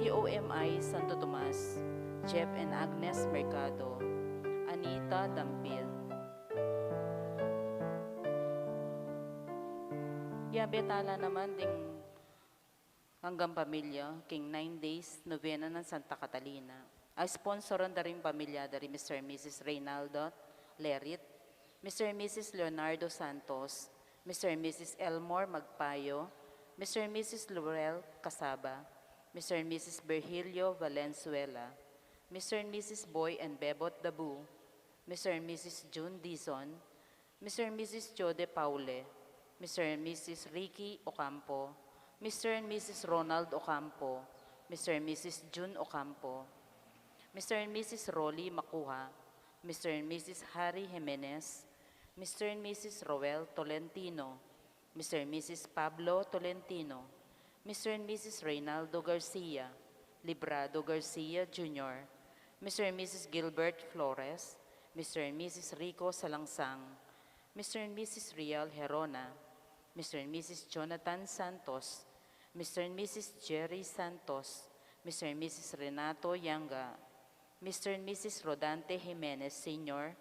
WOMI Santo Tomas, Jeff and Agnes Mercado, Anita Dampil. Betala naman ding hanggang pamilya, king 9 days, novena ng Santa Catalina. Ay sponsoran da rin pamilya dari Mr. and Mrs. Reynaldo Lerit, Mr. and Mrs. Leonardo Santos, Mr. and Mrs. Elmore Magpayo, Mr. and Mrs. Laurel Casaba, Mr. and Mrs. Virgilio Valenzuela, Mr. and Mrs. Boy and Bebot Dabu, Mr. and Mrs. June Dizon, Mr. and Mrs. Jode Paule, Mr. and Mrs. Ricky Ocampo, Mr. and Mrs. Ronald Ocampo, Mr. and Mrs. June Ocampo, Mr. and Mrs. Rolly Makuha, Mr. and Mrs. Harry Jimenez, Mr. and Mrs. Roel Tolentino, Mr. and Mrs. Pablo Tolentino, Mr. and Mrs. Reynaldo Garcia, Librado Garcia Jr., Mr. and Mrs. Gilbert Flores, Mr. and Mrs. Rico Salangsang, Mr. and Mrs. Rial Herona, Mr. and Mrs. Jonathan Santos, Mr. and Mrs. Jerry Santos, Mr. and Mrs. Renato Yanga, Mr. and Mrs. Rodante Jimenez Sr.,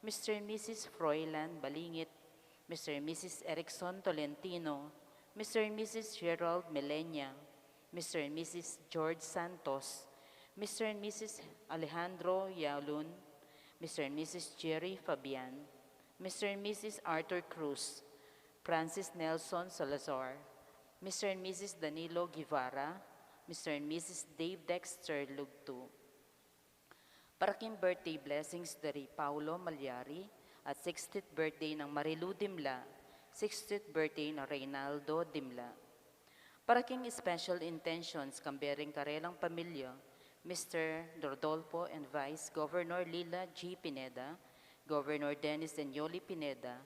Mr. and Mrs. Froilan Balingit, Mr. and Mrs. Erickson Tolentino, Mr. and Mrs. Gerald Melenya, Mr. and Mrs. George Santos, Mr. and Mrs. Alejandro Yalun, Mr. and Mrs. Jerry Fabian, Mr. and Mrs. Arthur Cruz, Francis Nelson Salazar, Mr. and Mrs. Danilo Guevara, Mr. and Mrs. Dave Dexter Lugtu. Paraking birthday blessings dari Paulo Malyari at 60th birthday ng Marilu Dimla, 60th birthday ng Reynaldo Dimla. Paraking special intentions kambering karelang pamilya, Mr. Rodolfo and Vice Governor Lila G. Pineda, Governor Dennis Enyoli Pineda,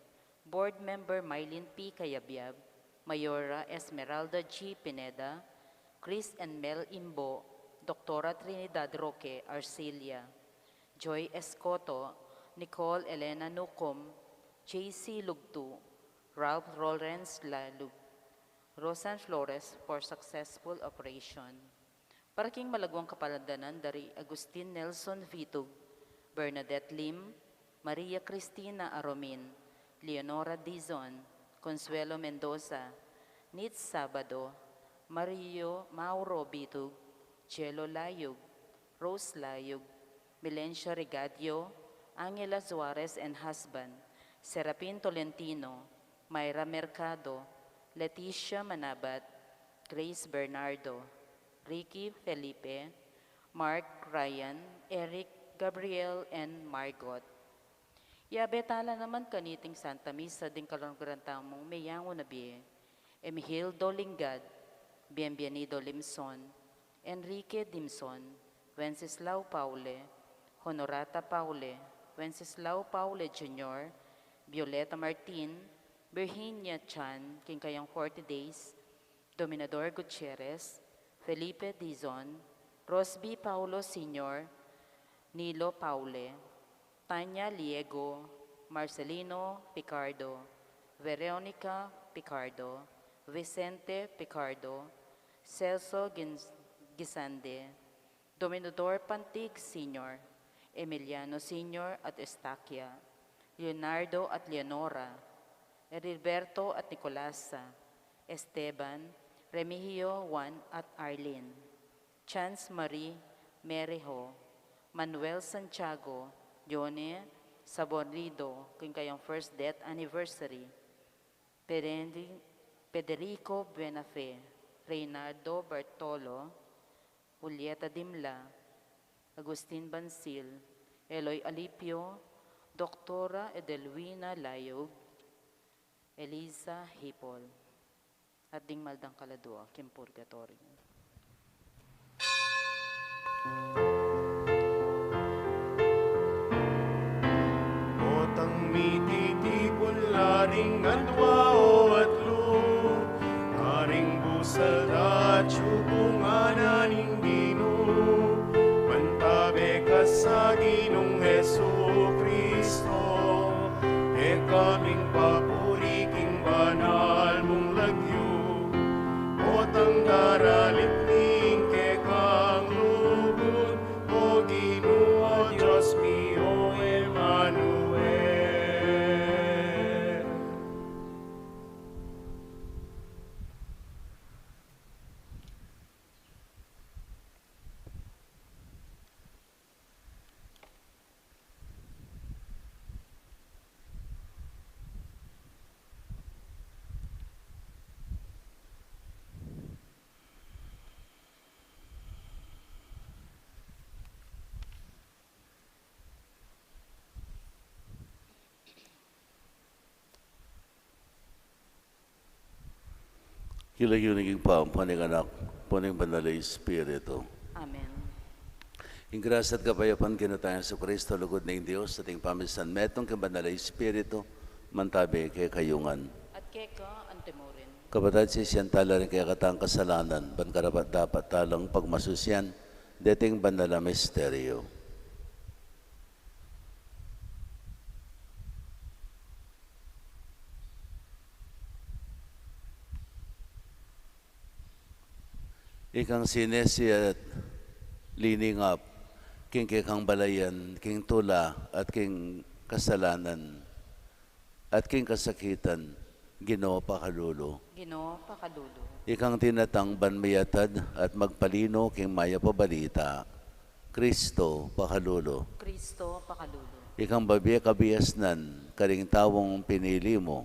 Board Member Mylene P. Cayabyab, Mayora Esmeralda G. Pineda, Chris and Mel Imbo, Dr. Trinidad Roque Arcelia, Joy Escoto, Nicole Elena Nucom, J.C. Lugtu, Ralph Lawrence Lalug, Rosan Flores for successful operation. Paraking malagwang kapaladanan dari Agustin Nelson Vitug, Bernadette Lim, Maria Cristina Aromin, Leonora Dizon, Consuelo Mendoza, Nitz Sabado, Mauro Bitug, Cielo Layug, Rose Layug, Milencio Regadio, Angela Suarez and husband, Serapin Tolentino, Mayra Mercado, Leticia Manabat, Grace Bernardo, Ricky Felipe, Mark Ryan, Eric Gabriel, and Margot. Betala naman kaniting Santa Misa din kalonggranta mong mayango na biye, Emihildo Lingad, Bienvenido Limson, Enrique Dimson, Wenceslao Paule, Honorata Paule, Wenceslao Paule Jr., Violeta Martin, Virginia Chan, Kinkayang 40 Days, Dominador Gutierrez, Felipe Dizon, Rosby Paulo Sr., Nilo Paule, Tanya Liego, Marcelino Picardo, Veronica Picardo, Vicente Picardo, Celso Gisande, Dominador Pantig Sr., Emiliano Sr. at Estaquia, Leonardo at Leonora, Heriberto at Nicolasa, Esteban, Remigio Juan at Arlene, Chance Marie Merejo, Manuel Santiago, Yone Saborido, kung kayong first death anniversary, Federico Buenafe, Reynaldo Bartolo, Julieta Dimla, Agustin Bansil, Eloy Alipio, Doktora Edelwina Layog, Elisa Hipol, at Ding Maldang Kaladua, Kim Purgatory. Otang mititipon laring adwao at lu, haring busal at syubungan aning dinu, mantabe ka sa Ginong Hesu Kristo, e kaming papuri king banal mong lagyo, otang daralit ning keka, Hilagyong naging pampaninganak, puning banal na Espiritu. Amen. Ang grasya at kapayapaan kinatayan sa Kristo, lugod na Diyos, ating pamisan metong kang banal na Espiritu, mantabi kay kayungan. At keka antemorin. Kapatid si siyan tala rin kaya katang kasalanan, ban karapat dapat talang pagmasusyan, dating banal na misteryo. Ikang sinesi at liningap, king kang balayan, king tula, at king kasalanan, at king kasakitan, Ginoo pakalulo. Ginoo pakalulo. Ikang tinatang banmayatad at magpalino king maya pabalita, Kristo pakalulo. Kristo pakalulo. Ikang babiya kabiasnan, karing tawong pinili mo,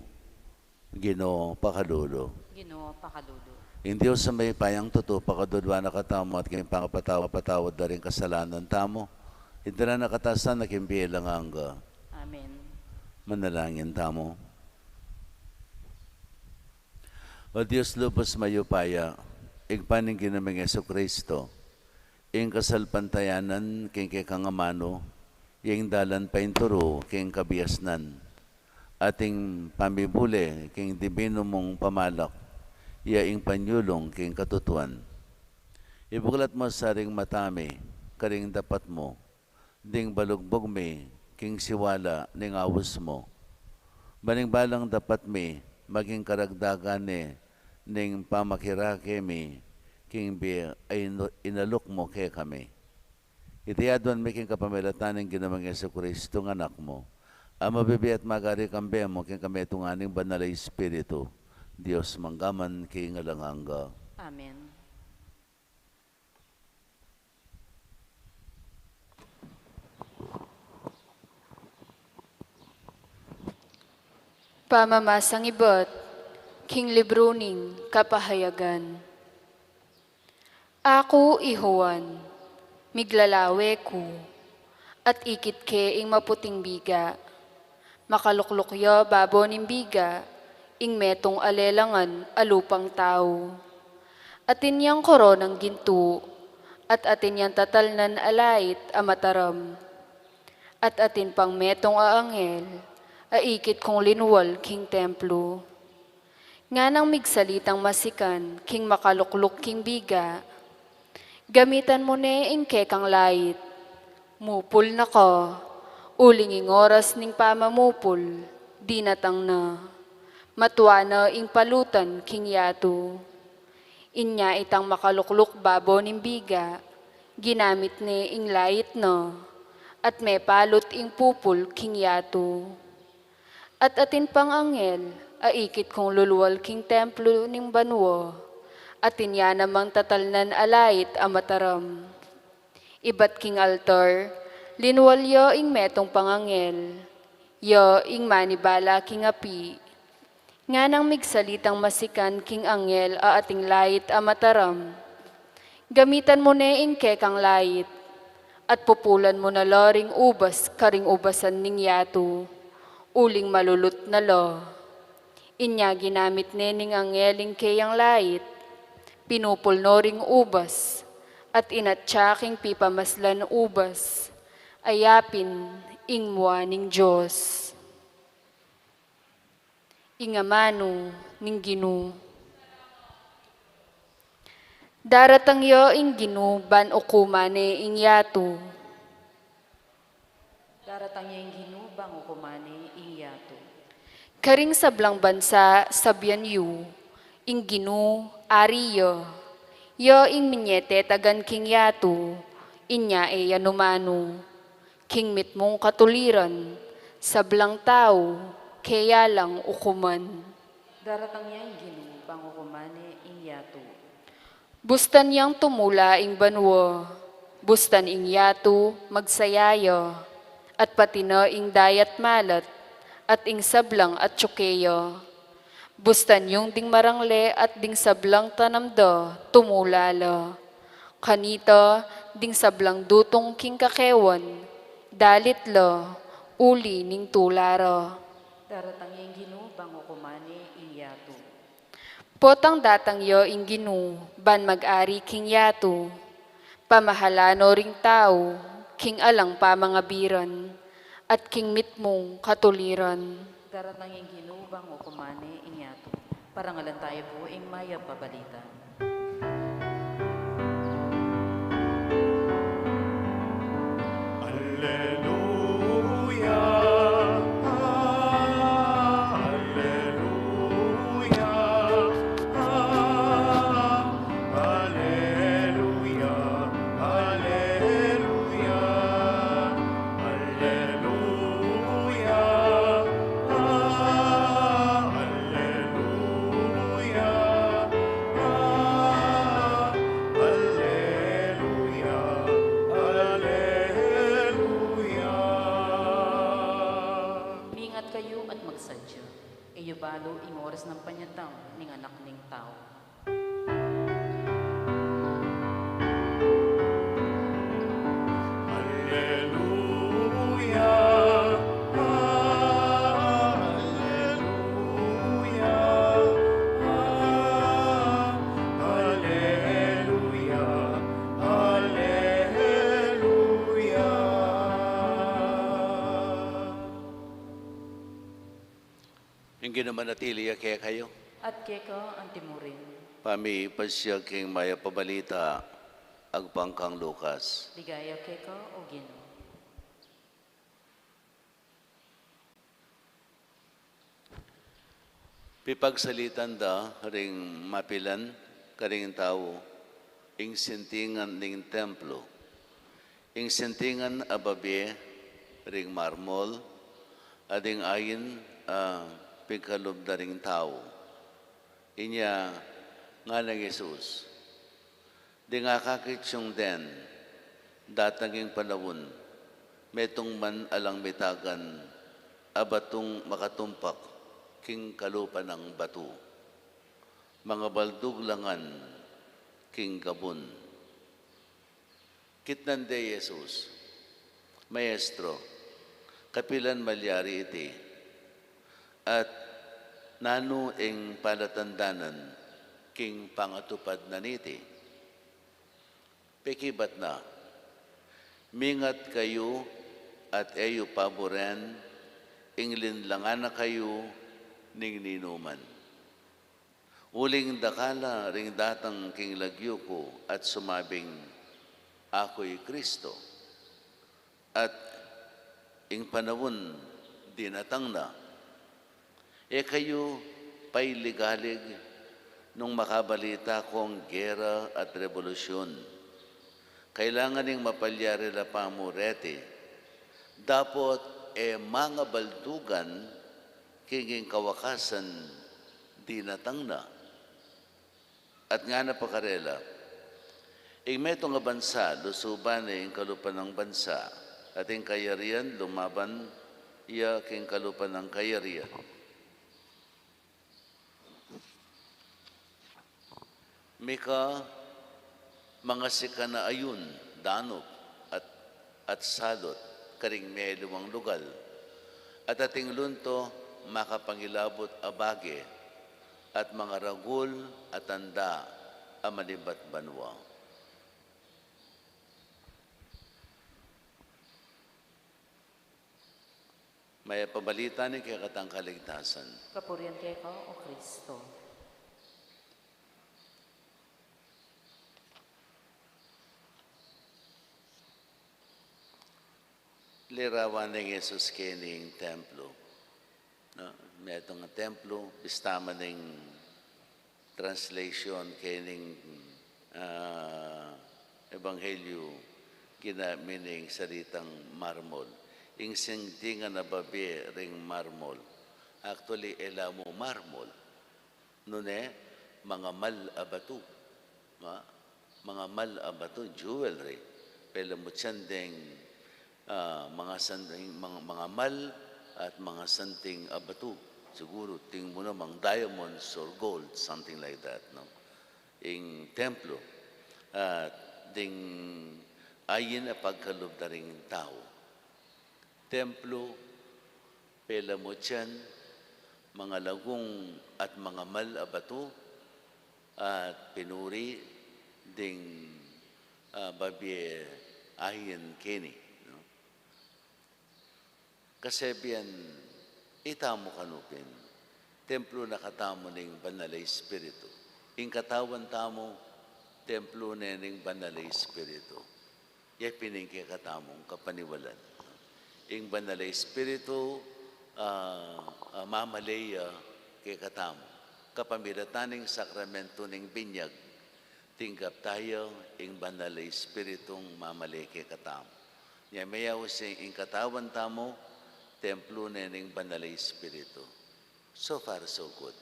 Ginoo pakalulo. Ginoo pakalulo. Ang Diyos sa may payang totoo, pakadudwa na katamo at kayong pangapatawad na rin kasalanan tamo. Ito na nakatasan na kimbilang hangga. Amen. Manalangin tamo. O Diyos lubos mayupaya, igpaning ginaming Yesu Kristo, ing kasalpantayanan king kangamano, ing dalan painturo king kabiasnan, ating pamibuli king dibino mong pamalak, iaing panyulong king katutuan. Ibuklat mo sa ring matami, karing dapat mo, ding balugbog me, king siwala, ning awos mo. Baning balang dapat me, maging karagdagan ning pamakirake me, king bi ay inalok mo kay kami. Itiyadwan me king kapamilatan ng ginamang Yesu Kristo ng anak mo. Ang mabibi at magari kambe mo, king kami tunganing banal na Espiritu. Diyos manggaman kay ngalanganga. Amen. Pamamasang ibot, king libruning kapahayagan. Ako ihuan, miglalawe ko, at ikit ke ing maputing biga, makaluklukyo babo ning biga, ing metong alelangan alupang tao. Atin yang koronang ginto, at atin yang tatalnan alait amataram. At atin pang metong aangel, aikit kong linwal king templo. Nga nang migsalitang masikan, king makalukluk king biga, gamitan mo ne ing kekang lait. Mupul na ko, ulinging oras ning pamamupul, di natang na. Matwa na ing palutan king yato. Inya itang makalukluk babo ning biga, ginamit ni ing lait na, at may palot ing pupul king yato. At atin pang angel, aikit kong luluwal king templo ning banwo, atin ya namang tatalnan alait amataram. Ibat king altar, linwal yo ing metong pangangel, yo ing manibala king api. Nga nang migsalitang masikan king angel a ating lait amataram. Gamitan mo ne ing kekang lait, at pupulan mo na loring ubas karing ubasan ning yato, uling malulut na lo. Inya ginamit ne ning angeling kayang lait, pinupul no ring ubas, at inatsaking pipamaslan ubas, ayapin ing muaning Diyos. Ingamano ning Ginu. Daratang yo ing Ginu ban ukumane ing yato. Daratang niya yung ginubang o kumani iyato. Karing sablang bansa sabyan yu, ing Ginu ariyo. Yo ing minyete tagan king yato, inya e yanumano. King mitmong katuliran, sablang tao, kaya lang ukuman. Daratang niya yung ginubang o kumani iyato. Bustan yang tumula ing banwo, bustan ing yato magsayayo, at pati na ing dayat malat, at ing sablang at tsukeyo. Bustan yung ding marangle at ding sablang tanamdo, tumulala. Kanito, ding sablang dutong king kakewan, dalit lo, uli ning tularo. Daratang niya yung ginubang o kumani iyato. Potang datang yo ing ginu, ban mag-ari king yato. Pamahalano ring tao, king alang pa mga biran, at king mitmong katuliran. Daratang yung ginubang o kumane inyato. Parangalan tayo po ing maya pabalita. Alleluia, alleluia, alleluia, alleluia, alleluia, Mingat kayo at magsadya. Iyo balo ing oras ng panyatang ning anak ning tao. Alleluia, alleluia, alleluia, alleluia. Yung ginamanatili kaya kayo. At keka ang timurin. Pami pasya king maya pabalita agpangkang Lukas. Ligaya keka o gino. Pipagsalitan da ring mapilan karing tao ing sintingan ning templo. Ing sintingan ababi ring marmol ading ayin pigkalob da ring tao. Inya nga ng Jesus. Di nga kakitsyong den datanging panawon metong man alang mitagan abatong makatumpak king kalupa ng batu. Mga balduglangan king gabon. Kitnan de Jesus, Maestro, kapilan malyari iti, at nano ing palatandanan king pangatupad na niti. Pekibat na, mingat kayo at eyo paboren, ing linlangan na kayo ning ninuman. Uling dakala ring datang king lagyo ko at sumabing, ako'y Kristo. At ing panawon dinatang na, kayo pa'y ligalig nung makabalita kong gera at revolusyon. Kailangan ning mapalyari la pamurete. Dapat mga baldugan kinging kawakasan dinatang na. At nga napakarela, meto nga bansa, lusuban ing kalupan ng bansa, at ing kayarian lumaban iya king kalupan ng kayarian. Mika mga sika na ayun, danop, at salot, karing may luwang lugal, at ating lunto, makapangilabot abage, at mga ragul at tanda amalibat banwa. May pabalita ni kaya katang kaligtasan. Kapurian keka o Kristo. Lirawan ng Jesus kining templo. No? May itong templo, bistama ng translation kining ebanghelyo kinamining salitang marmol. Ing singtingan na babi ring marmol. Actually, elamo marmol. Nune, mga mal-abatu. Mga mal-abatu, jewelry. Pelamutsyandeng mga mal at mga santing abatu. Siguro, tingin mo namang diamonds or gold, something like that. No? Ing templo. Ding ayin na pagkalob na ring tao. Templo, pelamutyan, mga lagong at mga mal abatu, at pinuri ding babye ahin kini. No? Kasi biyan itamo kanupin, templo na katamo ning banalay espiritu. Ing katawan tamo, templo na ning banalay espiritu. Yay piningke katamong kapaniwalan. Ing banalay espiritu, mamalaya kay katamo. Kapamirataning sakramento ning binyag, tinggap tayo ing banalay espiritong mamalay kay katamo. Nya mayaw sing ing katawan tamo, templo na ning banalay espiritu. So far, so good.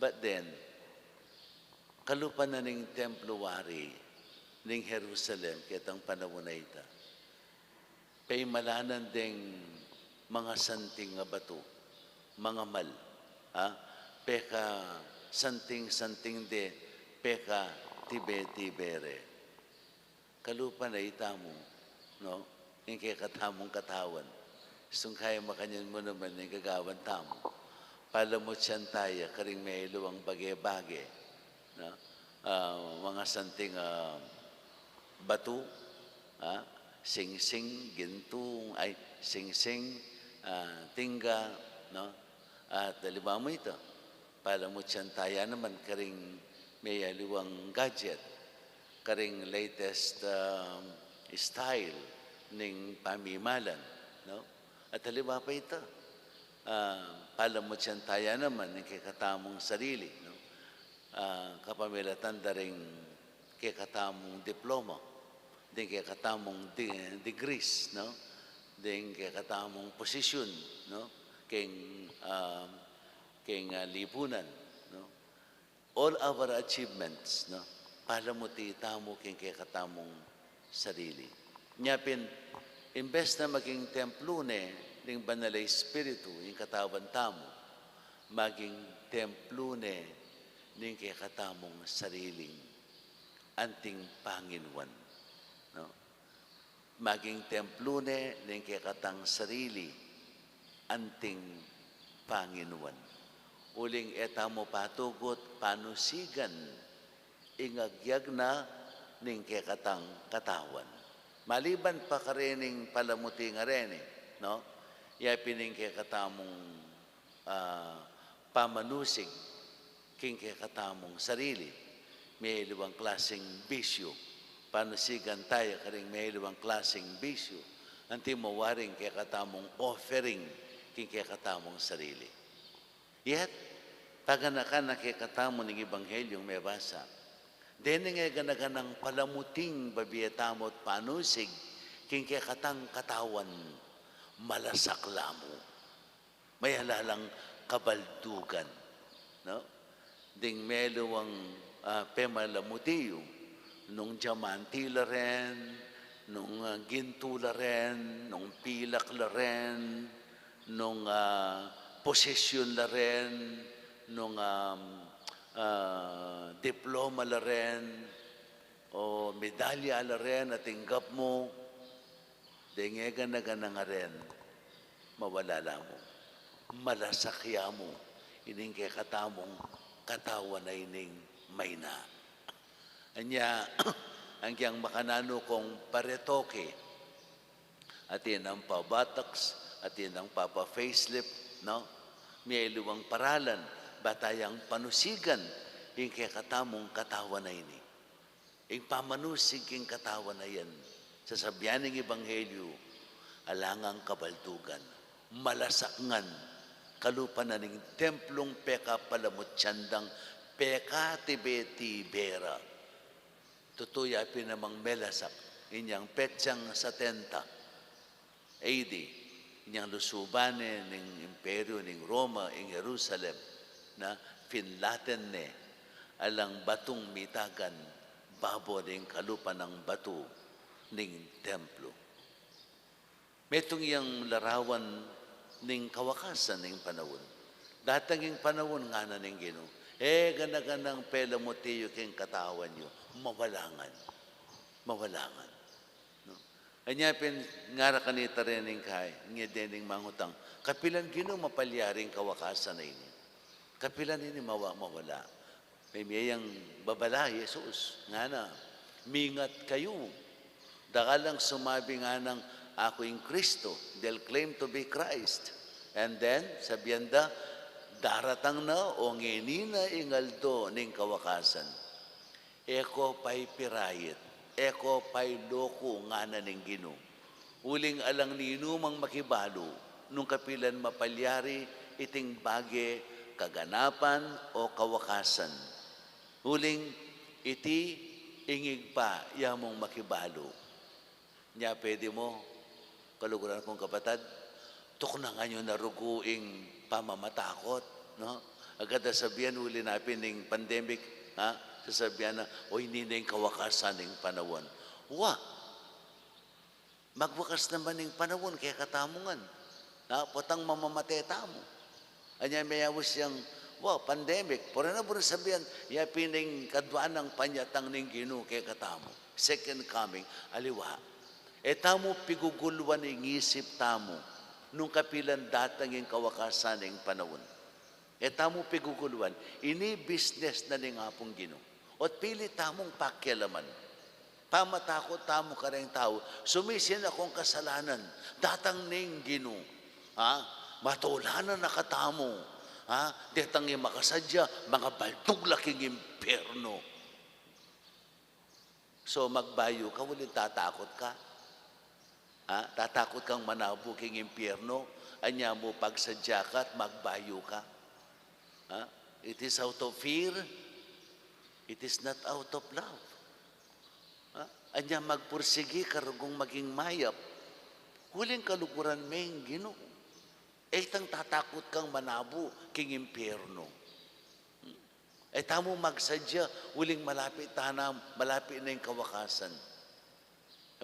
But then, kalupan na ning templo wari ning Jerusalem kitang panahon na ita. Paimalanan ding mga santing nga bato, mga mal, peka santing de, peka tibe-tibere. Kalupan na ita mo, no? Yung kaya katamong katawan. Isang kaya makanyan mo naman yung gagawan tamo. Palamot siyan tayo, karing may iluwang bage-bage. No? Mga santing batu, sing-sing, gintung, ay sing-sing, tingga, no? At lima mo ito, palamot siyan tayo naman, karing may iluwang gadget, karing latest style ning pamimalan, no? At lima pa ito, palamot siyan tayo naman, yung kikatamong sarili, no? Kapamilatan daring kikatamong diploma, din kikatamong degrees, no? Din kikatamong posisyon, no? King lipunan, no? All our achievements, no? Palamuti tamo king kikatamong sarili. Nyapin, imbes na maging templo ne ng banalay espiritu, yung katawan tamo, maging templo ne ng kikatamong sariling anting Panginoon. No? Maging templo ne ng kikatang sarili anting Panginoon. Uling etamo patugot panusigan ingagyag na ning kikatang katawan. Maliban pa karening palamuti nga rene, no? Yapining kikatamong pamanusig king kikatamong sarili. May iluwang klaseng bisyo. Panusigan tayo karing may iluwang klaseng bisyo. Anti mawaring kikatamong offering king kikatamong sarili. Yet, paganakan na kikatamong ng Ebanghelyong may basa, dene nga ganaganang palamuting babiyatamot panusig king kikatang katawan malasakla mo. May halalang kabaldugan. No? Ding meluwang pemalamutiyo nung diamanti la ren, nung ginto la ren, nung pilak la ren, nung posisyon la ren, nung diploma la ren, o medalya la ren at tinggap mo, dengegan na nga ren, mawalala mo. Malasakya mo, ining kay katamong katawan na ining may na. Anya, ang kiyang makanano kong paretoke, atin ang pabataks, atin ang papa-facelift, no? May iluwang paralan, batayang panusigan, yung kay katamong katawan na ini. Yung pamanusig yung katawan na yan, sa sabihan ng Ebanghelyo, alangang kabaldugan, malasakngan, kalupan na ning templong peka palamut tiyandang peka tibeti-bera. Tutuya pinamang melasak, inyang petsang 70 AD, inyang lusubanin ng imperyo ng Roma, ng Jerusalem, na finlaten ne, alang batong mitagan, babo ng kalupan ng bato ng templo. Metong iyang larawan ning kawakasan ning panahon. Datang yung panahon nga na ning Ginoo. Ganaganang pela mo tiyo king katawan nyo. Mawalangan. Mawalangan. No? Kanya ngara kanita rin ning kay, nga din mangutang, kapilan Ginoo mapalyaring kawakasan na ini. Kapilan ini mawala. May miyayang babala, Jesus, nga na, mingat kayo. Dakalang sumabi nga ng ako yung Kristo. They'll claim to be Christ. And then, sabihan da, daratang na o ngenina ingaldo ning kawakasan. Eko pa'y pirayit. Eko pa'y loko nga na ning Ginoo. Uling alang ninumang makibalo, nung kapilan mapalyari, iting bage, kaganapan o kawakasan. Uling iti ingig pa yamong makibalo. Nya pwede mo, kaluguran kong kapatid, tuk na nga nyo naruguing pamamatakot. No? Agad sabihan uli napin ng pandemic, ha? Sasabihan na, o hindi na yung kawakasan ng panahon. Magwakas naman ng panahon, kaya katamungan. Potang mamamateta mo. Anya mayawos siyang, pandemic. Pura na sabihan, pining kadwaan ng panyatang ng Ginoo kaya katamo. Second coming, aliwa. Tamo pigugulwan ng isip tamo, nung kapilan datang yung kawakasan ng panahon. Tamo pigugulwan, ini business na ng apong Ginoo. At pili tamong pakialaman. Pamatakot tamo ka rin tao, sumisin akong kasalanan, datang ning Ginoo. Matulanan na katamo. Detang yung makasadya, mga baldog laking impyerno. So magbayo ka, ulit tatakot ka. Tatakot kang manabo king impyerno, anya mo pagsadya ka at magbayo ka. It is out of fear, it is not out of love. Anya magpursigi karugong maging mayap, huling kalukuran may Ginoo. Itang tatakot kang manabo king impyerno. Tamo magsadya, huling malapit na yung kawakasan.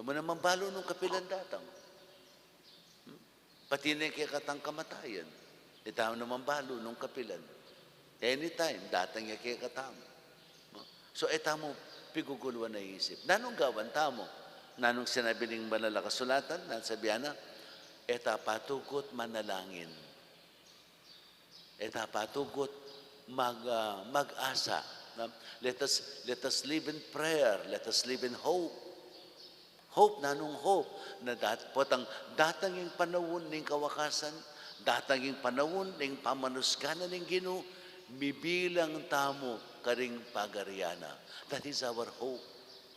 Mo naman balo nung kapilan datang. Pati na yung kaya kamatayan. Tamo naman balo nung kapilan. Anytime, datang yung kaya katamo. So, tamo piguguluan na isip. Nanong gawan tamo? Nanong sinabi ng banal na kasulatan, nasabihan na, patugot manalangin. Patugot mag-asa. Let us live in prayer. Let us live in hope. Hope, nanong hope, na datang yung panahon ng kawakasan, datang yung panahon ng pamanusganan ng Ginoo, bibilang tamo karing pagariana. That is our hope.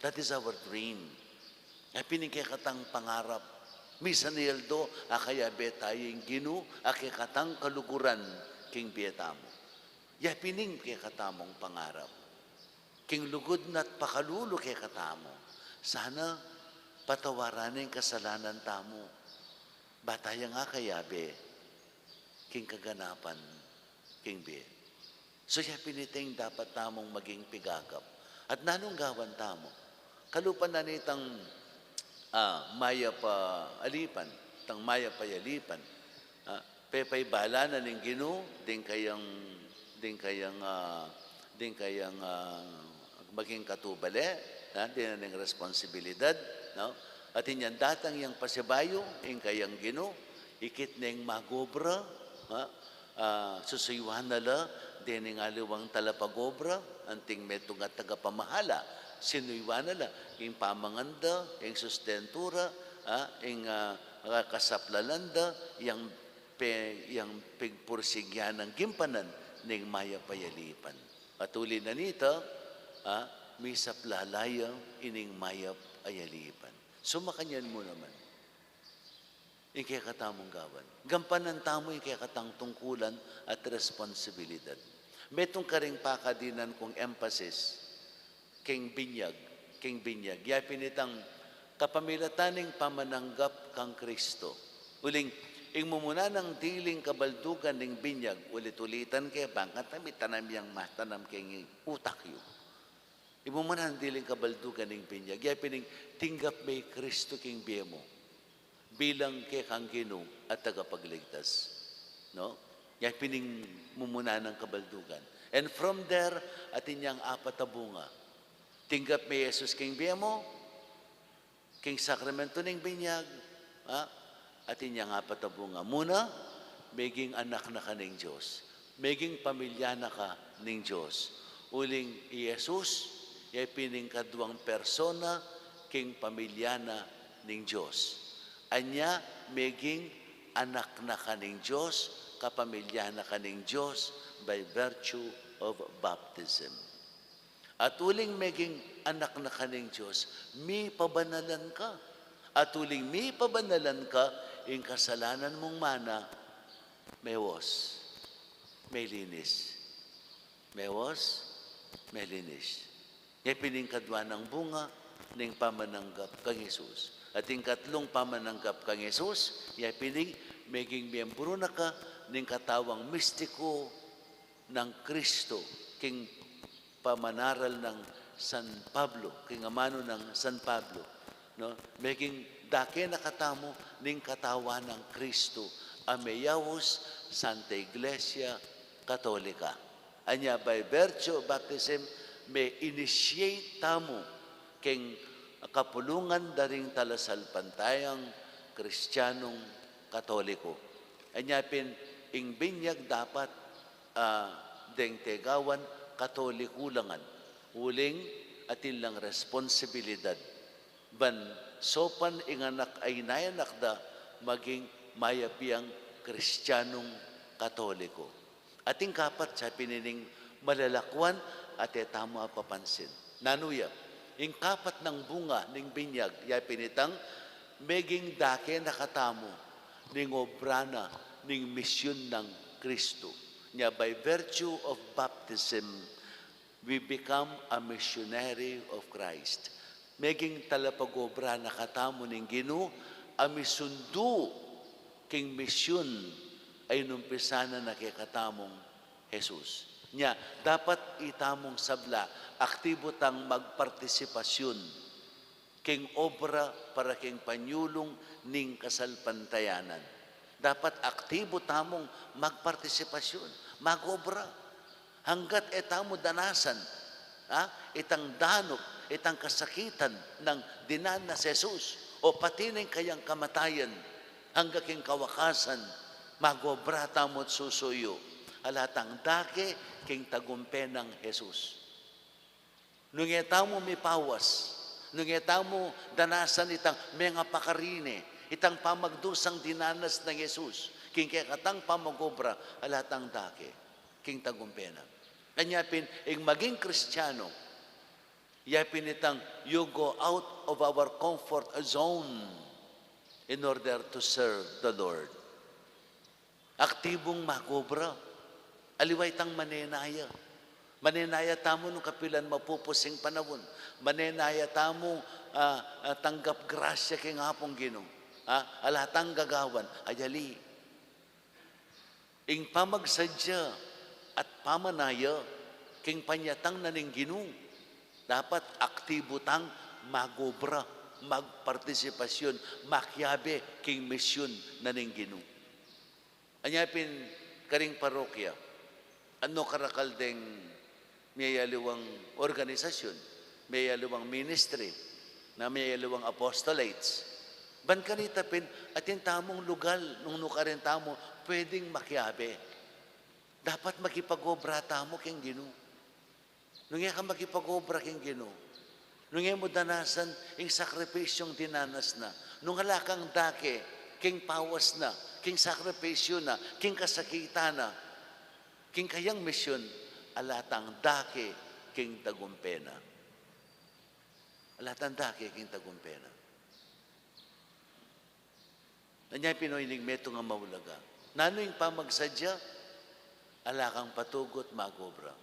That is our dream. Pinigkakatang pangarap. Misan ni ALDO, akaya betayeng Ginoo, akikatang kaluguran king betamo. Pining kikatamong pangarap. King lugod na't pakalulo kikatamo. Sana patawaran ng kasalanan tamo. Bataya nga kayabe, king kaganapan, king be. So piniting dapat tamong maging pigagap. At nanong gawan tamo, kalupan na nitang maya pa alipan, tang maya pa yalipan, pepay bala na ng Ginoo, din kayang maging katubale, din na ng responsibilidad, no? At inyan datang yung pasibayo, yung kayang Ginoo, ikit na yung magobra, susuyuhan nala, din yung aliwang talapagobra, anting metong at tagapamahala, sinuyuhan nala, yung pamanganda, yung sustentura, yung kasaplalanda, yung pigpursigyan ng gimpanan, ng maya payalipan. Patuloy na nito, may saplalaya, ining maya payalipan. Sumakanyan mo naman. Yung kaya katamong gawan. Gampanan tamo yung kaya katang tungkulan at responsibilidad. Metong karing pakadinan kong emphasis, king binyag. Yapin itang kapamilataning pamananggap kang Kristo. Uling, mumuna ng diling kabaldugan ng binyag, ulit-ulitan kaya bangkat kami tanam yang matanam kay utak yun. Mumuna ng diling kabaldugan ng binyag, yapin tinggap may Kristo king biyemo. Bilang kay kang Ginoo at tagapagligtas. No? Yan pining mumuna ng kabaldugan. And from there, atin niyang apat na bunga. Tinggap may Jesus king biyemo, king sakramento ng binyag, atin niyang apat na bunga. Muna, maging anak na ka ng Diyos. Maging pamilya na ka ng Diyos. Uling Jesus, yay piningkaduang persona, king pamilyana ning Diyos. Anya, meging anak na kaning Diyos, kapamilyana kaning Diyos, by virtue of baptism. At uling meging anak na kaning Diyos, mi pabanalan ka. At uling mi pabanalan ka, in kasalanan mong mana, mewos, may linis. Mewos, may linis. Ngay piningkadwa ng bunga, ning pamananggap kang Jesus. At yung katlong pamananggap kang Jesus, ngay pining meging miyembro na ka, ning katawang mistiko ng Kristo, king pamanaral ng San Pablo, king amano ng San Pablo, no? Meging dake nakatamo ning katawa ng Kristo, ameyawos Santa Iglesia Katolika. Anya by virtue of baptism, may initiate tamo king kapulungan daring talasalpantayang Kristiyanong Katoliko. Anya pin ing binyag dapat deng tegawan Katolikulangan. Uling atin lang responsibilidad. Ban sopan inganak ay nayanak da maging mayapiyang Kristiyanong Katoliko. Ating kapat sa pinining malalakwan at tama papansin. Nanuya, ing kapat ng bunga ning binyag, ya pinitang meging dake nakatamo ning obrana ning misyon ng Kristo. Nya by virtue of baptism, we become a missionary of Christ. Meging talapagobra nakatamo ning Ginoo, amisundu king misyon ay numpisana na kikatamong Jesus. Nya, dapat itamong sabla, aktibo tang magpartisipasyon king obra para king panyulong ning kasalpantayanan. Dapat aktibo tamong magpartisipasyon, magobra. Hanggat etamo danasan, itang danok, itang kasakitan ng dinanas Jesus, o pati ng kayang kamatayan, hanggang king kawakasan, magobra tamot susuyo, alatang dake king tagumpe ng Jesus. Nung etamo may pawas, nung etamo danasan itang mga pakarine, itang pamagdusang dinanas ng Jesus, king katang pamagobra, alatang dake king tagumpe na. Anyapin, ing maging Kristiyano, yapin itang you go out of our comfort zone in order to serve the Lord. Aktibong magobra. Aliway tang manenaya. Manenaya tamo nung kapilan mapupusing panahon. Manenaya tamo tanggap grasya king hapong Ginoo. Alatang gagawan. Ayali. Ing pamagsadya at pamanaya king panyatang naning Ginoo. Dapat aktibo tang magobra, magpartisipasyon, makyabe king misyon naning Ginoo. Anyapin karing parokya, ano karakal deng mayaliwang organisasyon, mayaliwang ministry, na mayaliwang apostolates. Ban kanita pin, atin tamong lugal, nung nukarin tamo, pwedeng makyabe. Dapat makipag-obra tamo king Ginoo. Nung ka makipag-obra king Ginoo, nung mo danasan, ing sakripisyong dinanas na, nung halakang dake, king pawas na, king sakripisyo na, king kasakita na, king kayang misyon, alatang dake, king tagumpena. Alatang dake, king tagumpena. Nanyay pinoynig meto nga maulaga. Nano yung pamagsadya, alakang patugot, magobra.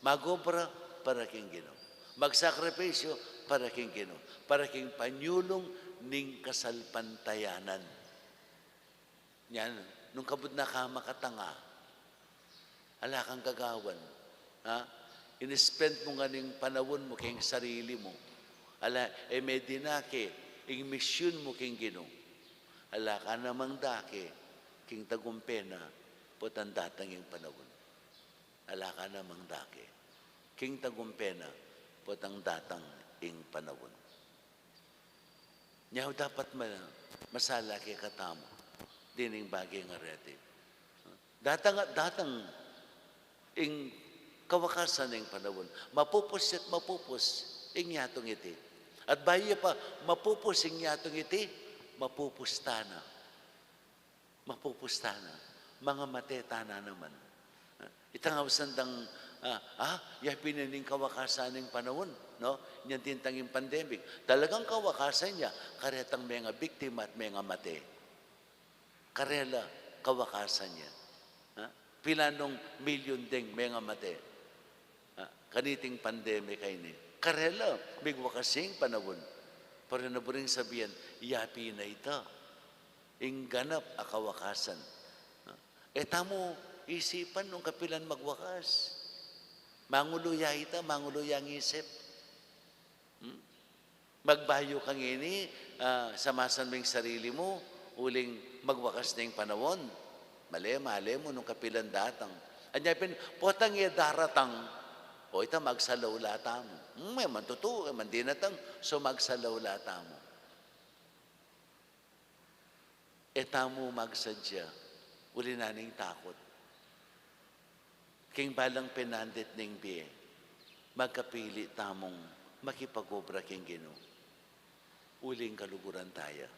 Magobra para king Ginoo. Magsakripisyo para king Ginoo. Para king panyulong ning kasalpantayanan. Yan, nung kabud na ka makatanga, ala kang gagawan. In-spend mo nga ning panahon mo king sarili mo. Ala, medinake, ing misyon mo king Ginoo. Ala ka namang dake, king tagumpena, putandatang ing panahon. Ala ka namang dake, king tagumpena, putang datang ing panahon. Nyaw dapat masala kay katamo, dining bagay nga rete. Datang ing kawakasan ng panahon. Mapupos at mapupos, inyatong iti. At bahaya pa, mapupos inyatong iti, mapupustana. Mapupustana. Mga mateta na naman. Itang sandang, yung pinaning kawakasan ng panahon, no? Yan tintanging pandemic. Talagang kawakasan niya, karetang mga biktima at mga mate. Karela, kawakasan niya. Pilanong milyon ding mga mate. Kaniting pandemic ay ni. Karela, bigwakasing panahon. Pero naburing sabihan, yapi na ito. Ingganap akawakasan. Tamo, isipan nung kapilan magwakas. Manguluya ita, manguluya ang isip. Magbayo kang ini, samasan mo yung sarili mo, uling magwakas na yung panahon. Mali mo nung kapilan datang. Anyapin, potang daratang, o ita magsalaw lata mo. May mantuto, mandinatang, so magsalaw lata mo. Tamo magsadya, uli na ning takot. King balang penandit ning biye, magkapili tamong makipagobra king Ginoo. Uling kaluguran tayo.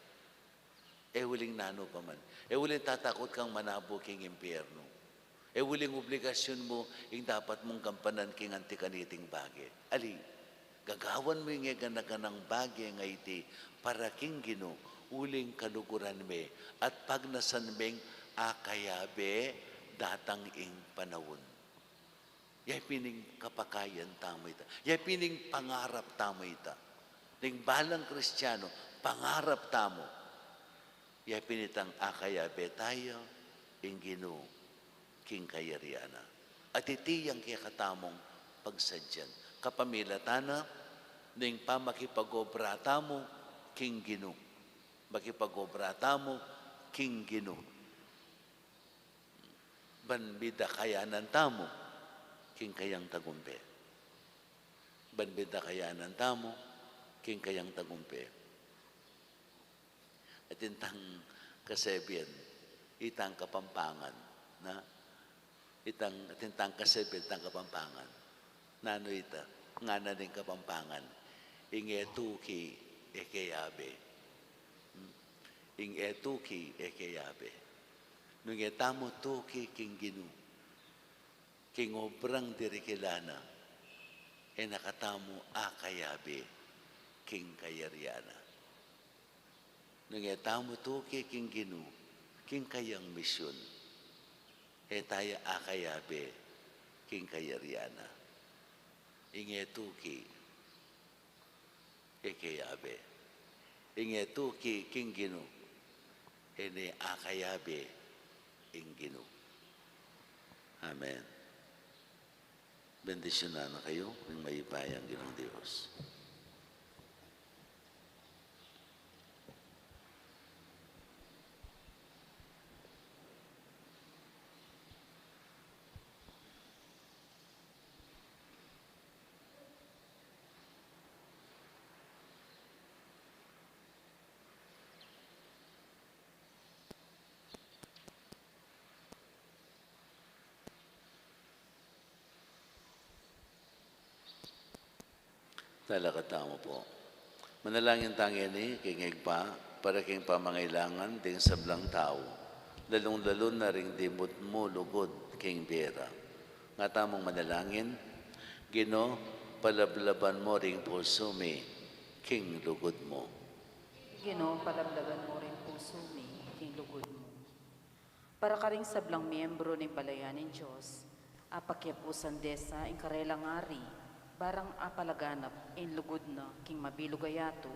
Uling nano pa man. Uling tatakot kang manabo king impyerno. Uling obligasyon mo yung dapat mong gampanan king antikaniting bagay. Ali, gagawan mo yung ganaganang bagay nga iti para king Ginoo. Uling kaluguran me at pagnasan meng akayabe datang ing panahon. Yay pining kapakayan tamo ita. Yay pining pangarap tamo ita. Ning balang Kristiyano, pangarap tamo. Yay pinitang akayabe tayo ing Ginoo king kayariana. At itiyang kaya katamong pagsadyan. Kapamilatana ning pamakipagobra tamo king Ginoo. Makipagobra tamo king Ginoo. Banbida kayanan tamo king kayang tagumpe. Banbida kayanan tamo king kayang tagumpe. At intang kasebian, itang kapampangan, na itang kasebian, itang kapampangan. Nano ita, nga na din kapampangan, ingetuki ekeyabe. Ing etuki ekeyabe. Nung etamo tuki king Ginoo. King obrang dirikilana. Nakatamo akayabe king kayariana. Nung etamo tuki king Ginoo. King kayang misyon. Tayo akayabe king kayariana. Ing etuki ekeyabe. Ing etuki king Ginoo. Akayabe ing Ginoo. Amen. Bendisyon na kayo ng maipayang Ginoong Diyos. Talakatamo po. Manalangin tangi ni kingig pa para king pamangailangan ding sablang tao. Lalong-lalo na ring dimot mo lugod king bera. Nga tamong manalangin, Ginoo, palablaban mo ring puso mi king lugod mo. Ginoo, palablaban mo rin puso mi, king lugod mo. Para ka ring sablang miyembro ng balayan ng Diyos, apakyapusan desa ing karelang ari, barang apalaganap in lugod na king mabilugayato,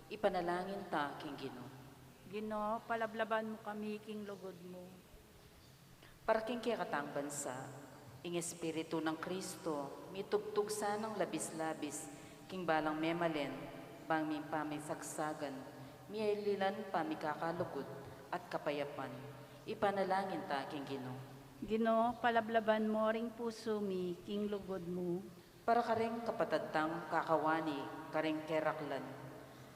ipanalangin ta king Ginoo. Ginoo, palablaban mo kami king lugod mo. Para king kayakatang bansa, ing Espiritu ng Kristo, mitugtog sanang labis-labis, king balang memalen, bang pamisagsagan, miaylilan pamikakalugod at kapayapan, ipanalangin ta king Ginoo. Ginoo, palablaban mo ring puso mi king lugod mo. Para karing kapatadtang kakawani, karing keraklan.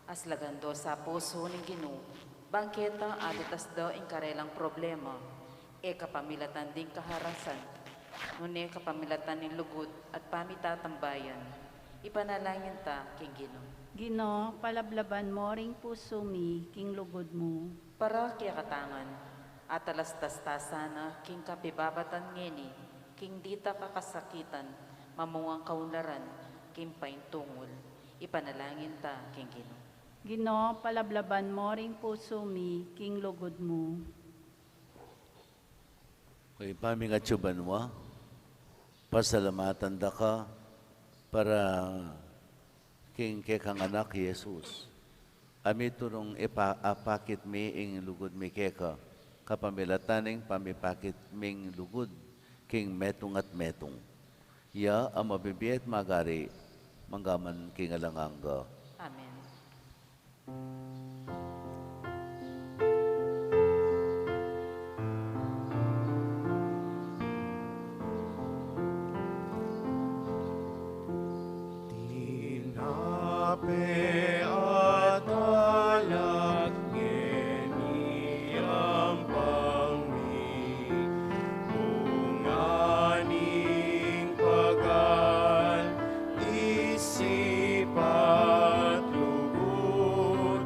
Aslagando sa puso ng Ginoo, bangketa aditas daw ing karelang problema, kapamilatan ding kaharasan, Nune kapamilatan ni lugod at pamitatambayan. Ipanalangin ta, king Ginoo. Ginoo, palablaban mo ring puso mi, king lugod mo. Parroquia katangan, at alastas-tasa na king kapibabatan ngeni, king dita kakasakitan, mamungang kaunlaran, king paintungol. Ipanalangin ta, king Ginoo. Ginoo, palablaban mo ring puso mi, king lugod mo. Kay pamingatsuban mo, pasalamatan da ka para king kekang anak Jesus. Ami turong apakit mi ing lugod mi keka, kapamilataning pamipakit ming lugod, king metong at metong. Ya ang mabibiyat magari, manggaman king alanganga. Amen. Tinape at alak niyang pangmi, bunganing pagal, isip at lugod,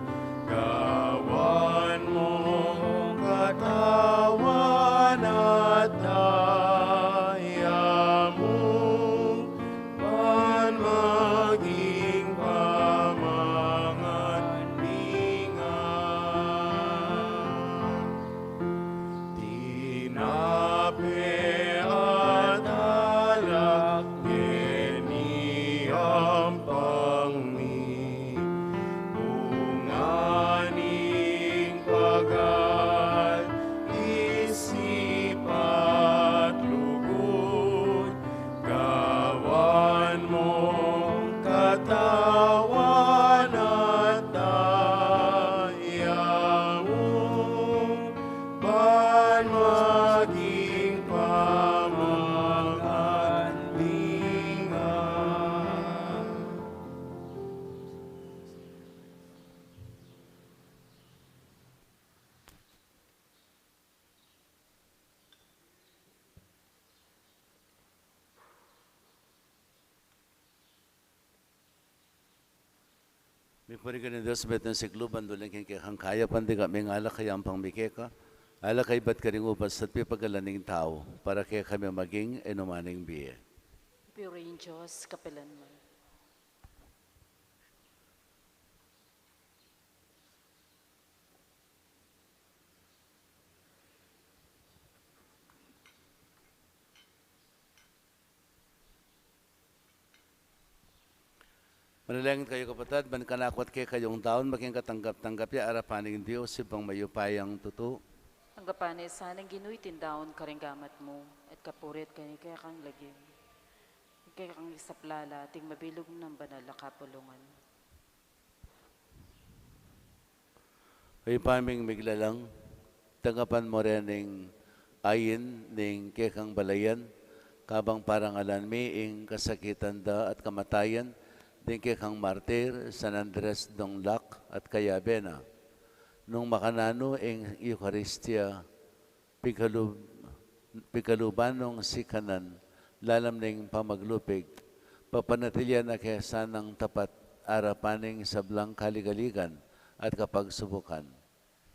gawan mong katawan at daya mong panmaging pamangan bingan. Tinape at alak niyang pangmi, bunganing pagal, isip at lugod, gawan mong katawan at daya mong panmaging pamangan bingan. Mi purigan ni Diyos betan si kluban duling king kekang kaya pandiga may ngala kayang pangmikeka. Ala kay ba't karing upas at pipagalaning tao para kaya kami maging enumaning biye. Purihin Diyos, kapilan mo. Manalangin kayo kapatid, man kanakwat kay kayong taon, maging katanggap-tanggap ya arapaning Diyos, ibang mayupayang tuto. Ang kapane, sanang ginuy tindaon karinggamat mo, at kapurit kani kaya kang lagi. Kaya kang isaplala, ting mabilog ng banal na kapulungan. Kay paming miglalang, tanggapan mo rin ng ayin ng kekang balayan, kabang parangalan mi ing kasakitan da at kamatayan, din kekang martir, San Andres Donglak at Kayabena. Nung makanano ing Eucharistia, pikalubanong sikanan, lalam ning pamaglupig, papanatilya na kesa ng tapat arapaning sablang kaligaligan at kapagsubukan.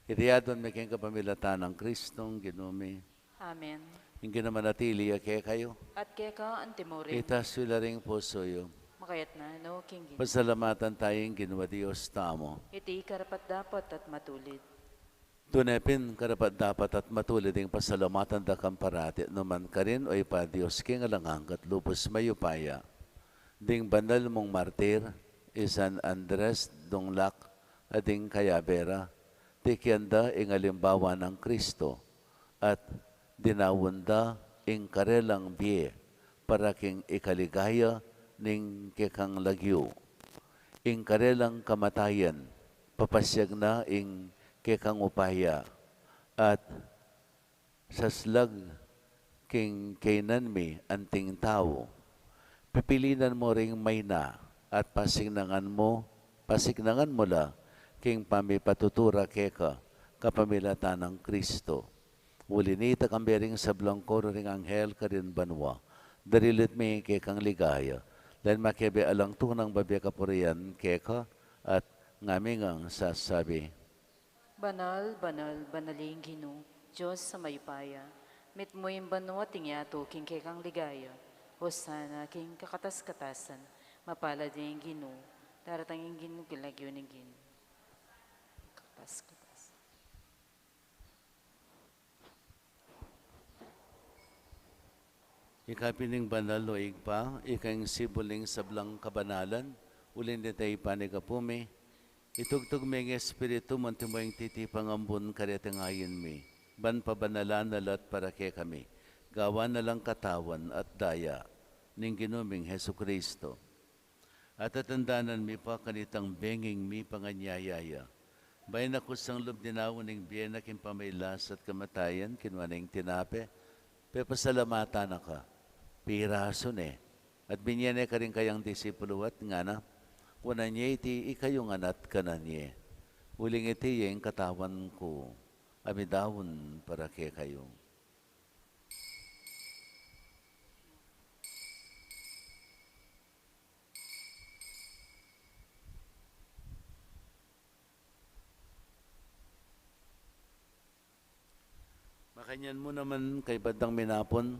Itiyadon may keng kapamilatan ng Kristong ginumi. Amen. Yung ginamanatili kaya kayo. At kaya ka, antimori. Itas sila ring puso yung. Makayat na, no, King Ginoo. Pasalamatan tayong ginawa Diyos tamo. Iti karapat dapat at matulid. Tunepin karapat dapat at matulid ang pasalamatan da kang parati naman ka rin o ipa Diyos king alangang kat lupos mayupaya. Ding banal mong martir, San Andres Donglak, at ding Kayabera, tikyanda ing alimbawa ng Kristo, at dinawanda ing karelang biye, para king ikaligaya ning kekang lagyo. Ing karelang kamatayan, papasyag na ing kekang upaya, at saslag king kainan mi anting tao. Pipilinan mo ring may na, at pasignangan mo la, king pamipatutura keka, kapamilatan ng Kristo. Ulinita kambering sablang koro ring anghel karin banwa. Darilit may kekang ligaya. Dahil makebe alang tunang babi kapurian keka at ngaming ang sasabi. Banal, banal, banaling Ginoo, Diyos sa mayupaya. Mit mo yung banwa tingyato king kekang ligaya. Hosana king kakatas-katasan. Mapalad yung Ginoo. Daratang yung Ginoo gilagyo ng Ginoo. Kakatas-katasan. Ikapining banal o igpa, ikang sibuling sablang kabanalan, ulin di tayo panigapume, itugtog may espiritu mantimoying titipang ambun karyatangayin mi, ban pabanalan nalat para kay kami, gawa na lang katawan at daya, ning ginuming Hesu Kristo. At atandanan mi pa kanitang benging mi panganyayaya, bayan ako sang loob dinawon ning biyenak yung pamaylas at kamatayan, kinwaning tinape, pepasalamatan na ka. Piraso ne. At binyane ka rin kayang disipulo at nga na, una niya iti ikayong anat ka na niya. Uling iti yung katawan ko, amidawon para kay kayo. Makanyan mo naman kay Badang Minapon,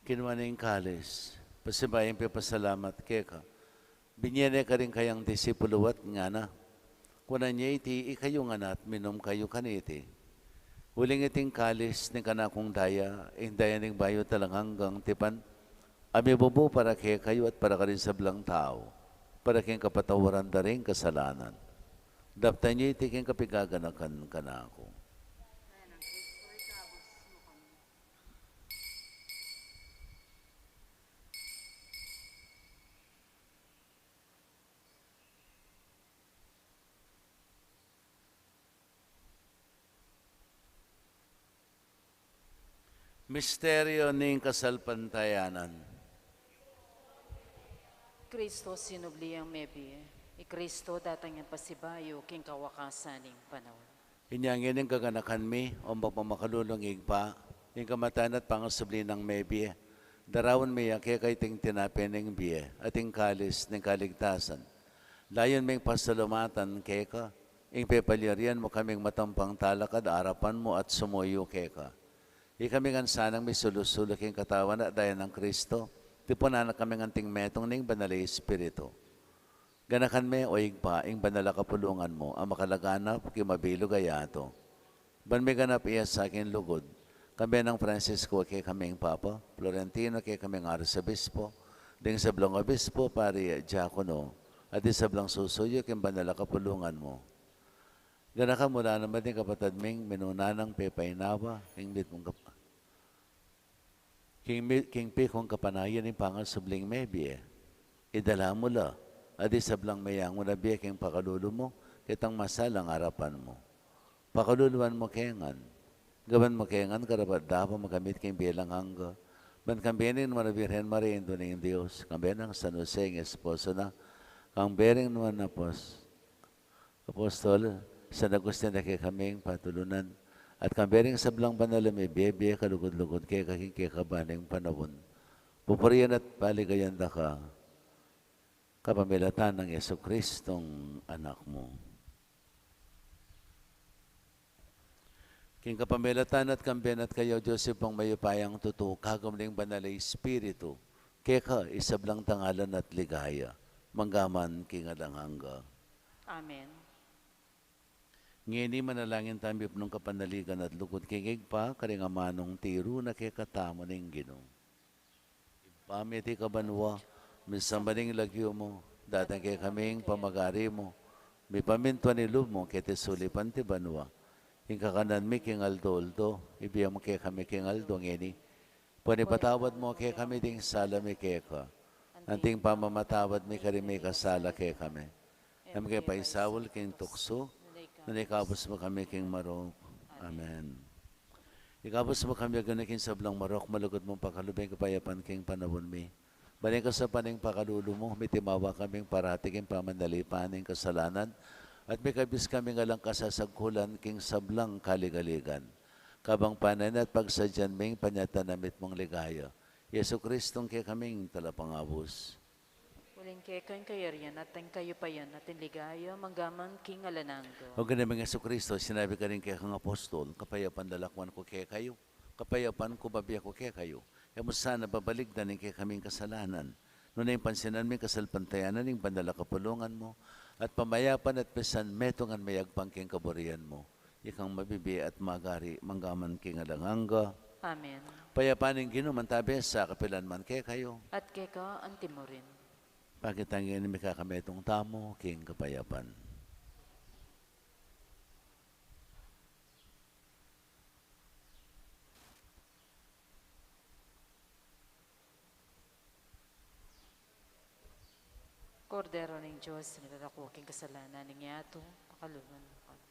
kinuha na yung kalis. Pasibayang pasalamat keka. Binyene ka rin kayang disipulo at nga na. Kuna niya iti ikayong anat, minom kayo kaniti. Huling iting kalis ni kanakong daya, daya ning bayo talang hanggang tipan. Ami bubu para kay kayo at para ka rin sa blang tao. Para kayong kapatawaran da rin kasalanan. Dapta niya iti kayong kapigaganakan kanako. Misteryo ning kasalpantayanan. Kristo sinubli ang mebi. Kristo datang yung pasibayo king kawakasan ng panahon. Inyangin ang kaganakan mi, o magpamakalulong igpa, yung kamatan at pangasubli ng mebi. Darawan mi kaya kay ting tinapin ng biye, at yung kalis ng kaligtasan. Layon ming pasalumatan keka, yung pepalyarian mo kaming matampang talakad, arapan mo at sumuyo keka. Ikami nga sanang may sulusulok yung katawan at daya ng Kristo. Tipunan na kami nganting metong ning banalay Espiritu. Ganakan me o igpa, ing banala kapulungan mo, ang makalaganap kay mabilo gayato. Ban may ganap iya sa akin lugod. Kami ng Francisco kay kaming Papa, Florentino kay kaming Arsobispo, ding sa blang Obispo, pari Diakono, at di sa blang susuyo kay banala kapulungan mo. Ganakan mo na naman din kapatid ming minunanang pepaynawa, king pikong kapanayan ng pangal subling mebi idala mo la, adi sablang mayang mo na biya king pakalulo mo, kitang masalang harapan mo. Pakaluluan mo kengan, gawan mo kengan, karapat dapat magamit king bilang hangga. Ban kambinin mo na Birhen Maria, ito ng Diyos, kambinin ang San Jose, ang esposo na, kambinin mo na apostol, San Agustin na kay kaming patulunan. At kambering sablang banala may bebe, kalugod-lugod kay kakikabaning panahon. Pupuriyan at paligayan na ka, kapamilatan ng Yesu Kristong anak mo. King kapamilatan at kambiyan at kayo, Joseph, ang mayupayang tuto, kagumling banalay Espiritu, keka isablang tangalan at ligaya, manggaman king alanghangga. Amen. Ngini manalangin tayo nung kapanaligan at lukod kingig pa, karing amanong tiro na kekatamo ng Ginoo. Ipamiti ka banwa, misambaling lagyo mo, datang kay kaming pamagari mo, may paminto ni lub mo, kete sulipan ti banwa. Yung kakanan mi king aldo, ibiyang mo kay kami king aldo, ngini. Panipatawad mo kay kami ding sala mi keka. Anting pamamatawad mi kari may kasala kay kami. Nam kay paisawol king tukso, nanikapos mo kami king marok. Amen. Ikapos mo kami aganakin sa blang marok, malugod mong pakalubing kapayapan king panahon mi. Baling ka sa paning pakalulo mo, may timawa kaming parati king pamandalipaning kasalanan, at may kabis kami nga lang kasasagkulan king sablang kaligaligan. kabangpanan at pagsadyan ming panyatanamit mong ligaya. Yesu Kristong kay kaming talapangabos. Uling kekang kayarian at ang kayo pa yan at ligaya manggaman king alananggo. O ganun Yesu Kristo, sinabi ka rin kay kang apostol, kapayapan dalakwan ko kay kayo, kapayapan ko babiya ko kay kayo. Kaya mo sana babaligdan kay kaming kasalanan. Noon ay pansinan mo kasalpantayanan ng bandala kapulungan mo, at pamayapan at pesan metongan mayagpang king kaburian mo. Ikang mabibi at magari manggaman king alanganga. Amen. Payapaning ginuman tabi sa kapilan man kay kayo. At keka antimo rin. Pakitangin ni mikakametong tamo king kapayapan. Kordero ng Diyos, malalakoking kasalanan ng yato, pakaluan mo kami.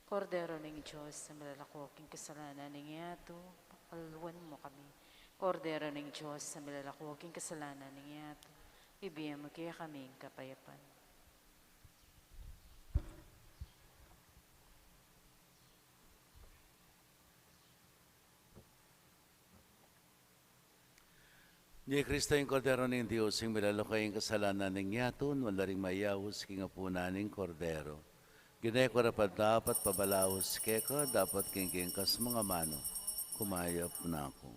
Kordero ng Diyos, malalakoking kasalanan ng yato, pakaluan mo kami. Kordero ng Diyos, malalakoking kasalanan ng yato, ibigyan mo kaya kaming kapayapan. Ni Kristo yung kordero ng Diyos, yung milalakay yung kasalanan ng yaton, wala rin mayawos, kingapunan ng kordero. Ginay ko rapat dapat pabalawos keka, dapat kingkingkas mga mano. Kumayap na ako.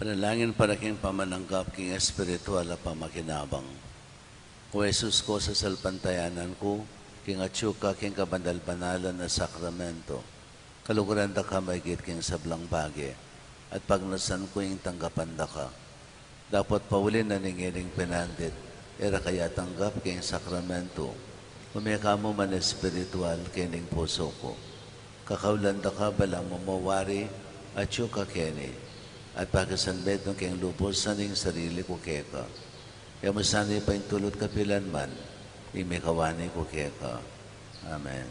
Panalangin para king pamananggap king espiritual at pamakinabang. O Jesus ko sa salpantayanan ko, king atsyuka king kabandal-banalan na sakramento, kaluguran da ka maigit king sablang bagi, at pagnasan ko yung tanggapan da ka. Dapat paulin na ningiling pinandit, era kaya tanggap king sakramento, umika mo man espiritual kining puso ko. Kakaulan da ka balang mamawari, atsyuka kini, at pagkasanbet ng keng lupos sa ning sarili ko keka. Kaya masanay pa yung tulot kapilan man, imikawani ko keka. Amen.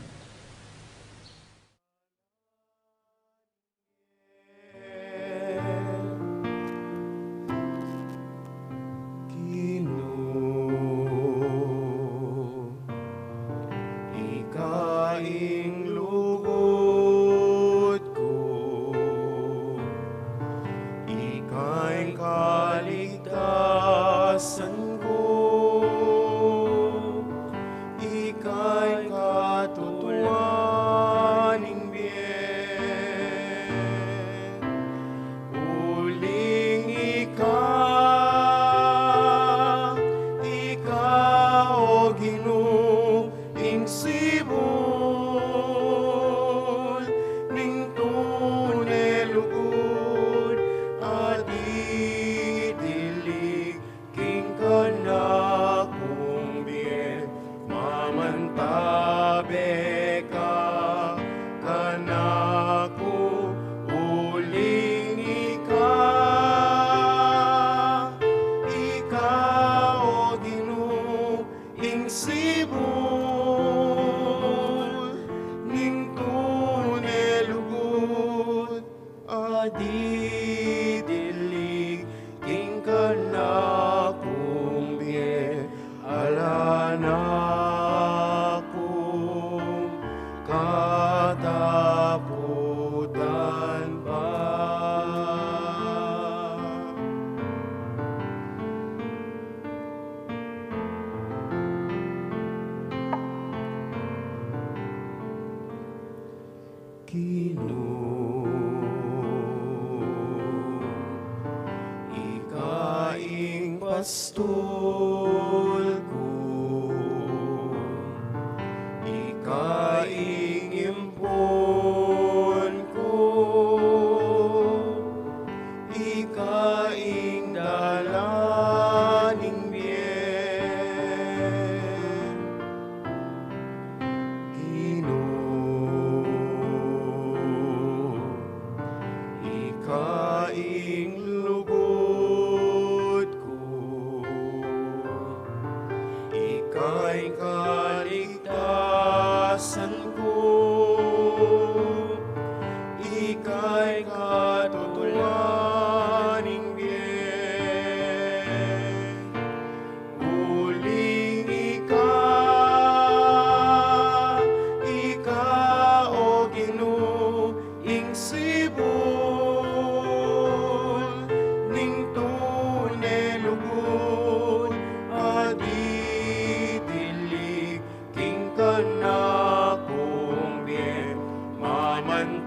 Ikaing lugod ko, ikaing kaligtasan ko, ikaing katutuaning bien. Uling ikaw o Ginoo, ing sibol, ning tunelugod, at idilig, king kanakong bien, mamantabe ka, kanako, uling ikaw o Ginoo, ing sibol, ning tunelugod, adidilig, king kanakong bien, alanakong kataputan pa. Ikaing pastol ko, ikaing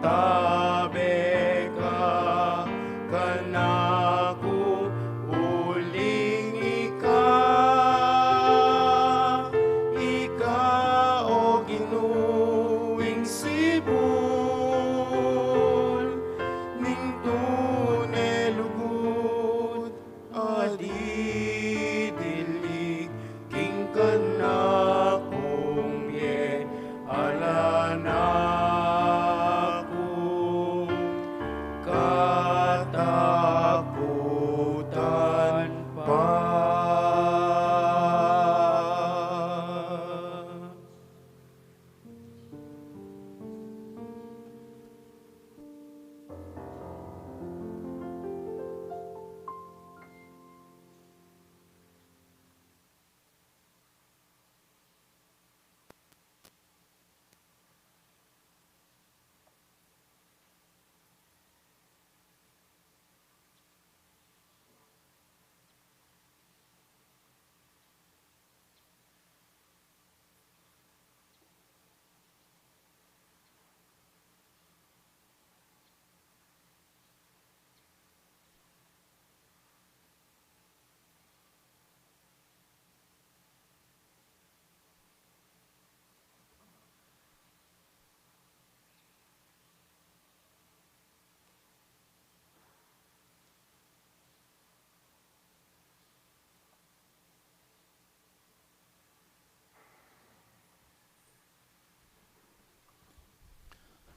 tabe ka kanako uling ika o ginuwing sibol ning tunay lugod adi dilig king kanakong ye alanako katakutan pa.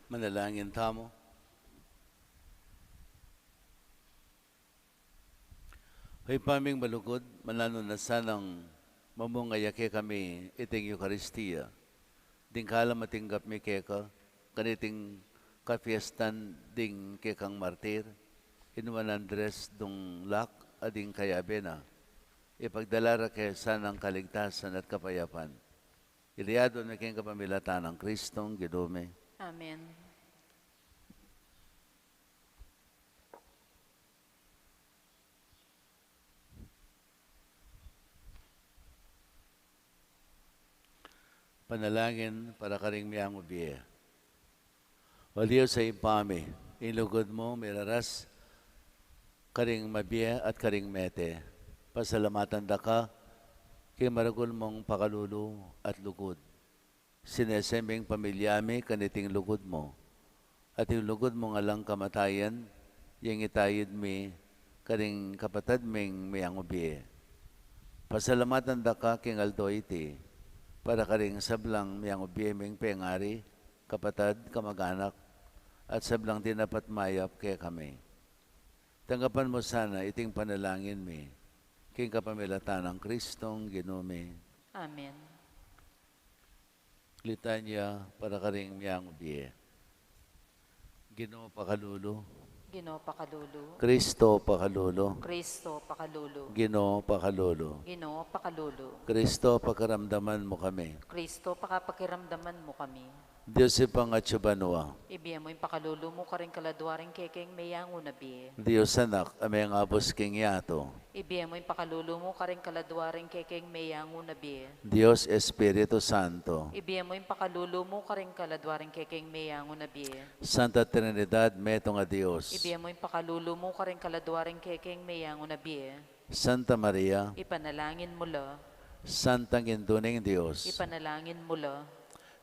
Manalangin tamo. Hoy paming malugod, manano na sanang mamungayake kami iting Eucharistia. Ding kala matinggap mi keka, kaniting kafiestan ding kekang martir, inuman Andres dong lak ading kayabena. Ipagdalara kay sanang kaligtasan at kapayapan. Iliado na kayong kapamilatan ng Kristong Gidume. Amen. Panalangin para karing miyang ubiye. Waliyo sa impame, inlugod mo, miraras, karing mabiye at karing mete. Pasalamatan da ka, kay maragol mong pakalulu at lugod. Sinesembing pamilyami kaniting lugod mo. At yung lugod mo nga lang kamatayan, yung itayid mi, karing kapatad ming miyang ubiye. Pasalamatan da ka king ALDO iti, para karing sablang miyang ubiye ming pengari, kapatad, kamag-anak, at sablang tinapat mayap kay kami. Tanggapan mo sana iting panalangin mi, king kapamilatan ng Kristong Ginume. Amen. Litanya para karing miyang ubiye. Ginoo pakalulu. Ginoo pakalulu. Kristo pakalulu. Kristo pakalulu. Ginoo pakalulu. Ginoo pakalulu. Kristo pakaramdaman mo kami. Kristo pakapakiramdaman mo kami. Diyos ipangatsubanwa. Ibiya mo yung pakalulu mo karing kaladwaring kekeng mayango na biye. Diyos anak, ameng abos king yato. Ibiya mo yung pakalulu mo karing kaladwaring kekeng mayango na biye. Diyos Espiritu Santo. Ibiya mo yung pakalulu mo karing kaladwaring kekeng mayango na biye. Santa Trinidad, metong a Diyos. Ibiya mo yung pakalulu mo karing kaladwaring kekeng mayango na biye. Santa Maria, Ipanalangin mo la. Santang Induning Diyos. Ipanalangin mo la.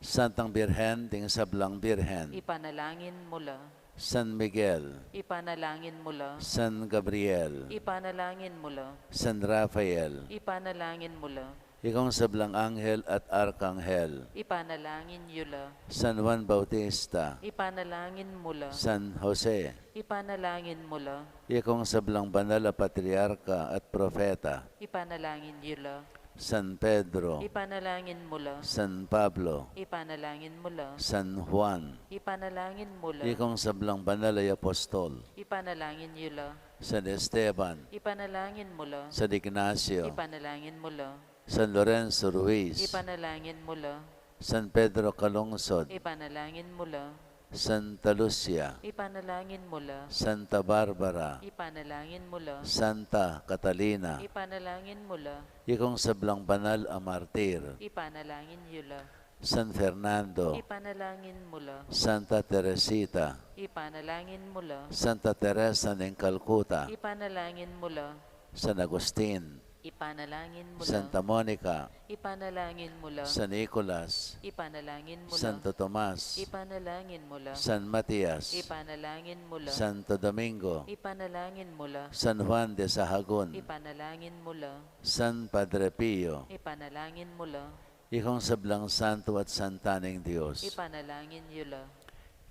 Santang Birhen, ting sablang Birhen. Ipanalangin mo la. San Miguel, Ipanalangin mo la. San Gabriel, Ipanalangin mo la. San Rafael, Ipanalangin mo la. ikong sablang anghel at arkanghel, Ipanalangin yo la. San Juan Bautista, Ipanalangin mo la. San Jose, Ipanalangin mo la. ikong sablang banal na patriarka at propeta, Ipanalangin nyo la. San Pedro, Ipanalangin mo la. San Pablo, Ipanalangin mo la. San Juan, Ipanalangin mo la. ikong sablang banal ay apostol, Ipanalangin nyo la. San Esteban, Ipanalangin mo la. San Ignacio, Ipanalangin mo la. San Lorenzo Ruiz, Ipanalangin mo la. San Pedro Calungsod, Ipanalangin mo la. Santa Lucia, Ipanalangin mo la. Santa Barbara, Ipanalangin mo la. Santa Catalina, Ipanalangin mo la. ikong sablang banal a martir, Ipanalangin nyo la. San Fernando, Ipanalangin mula. Santa Teresita, Ipanalangin mula. Santa Teresa ng Calcutta, Ipanalangin mula. San Agustin, Ipanalangin mula. Santa Monica, Ipanalangin mula. San Nicolas, Ipanalangin mula. Santo Tomas, Ipanalangin mula. San Matias, Ipanalangin mula. Santo Domingo, Ipanalangin mula. San Juan de Sahagun, Ipanalangin mula. San Padre Pio, Ipanalangin mula. Ikong sablang santo at santaning Diyos, Ipanalangin yula.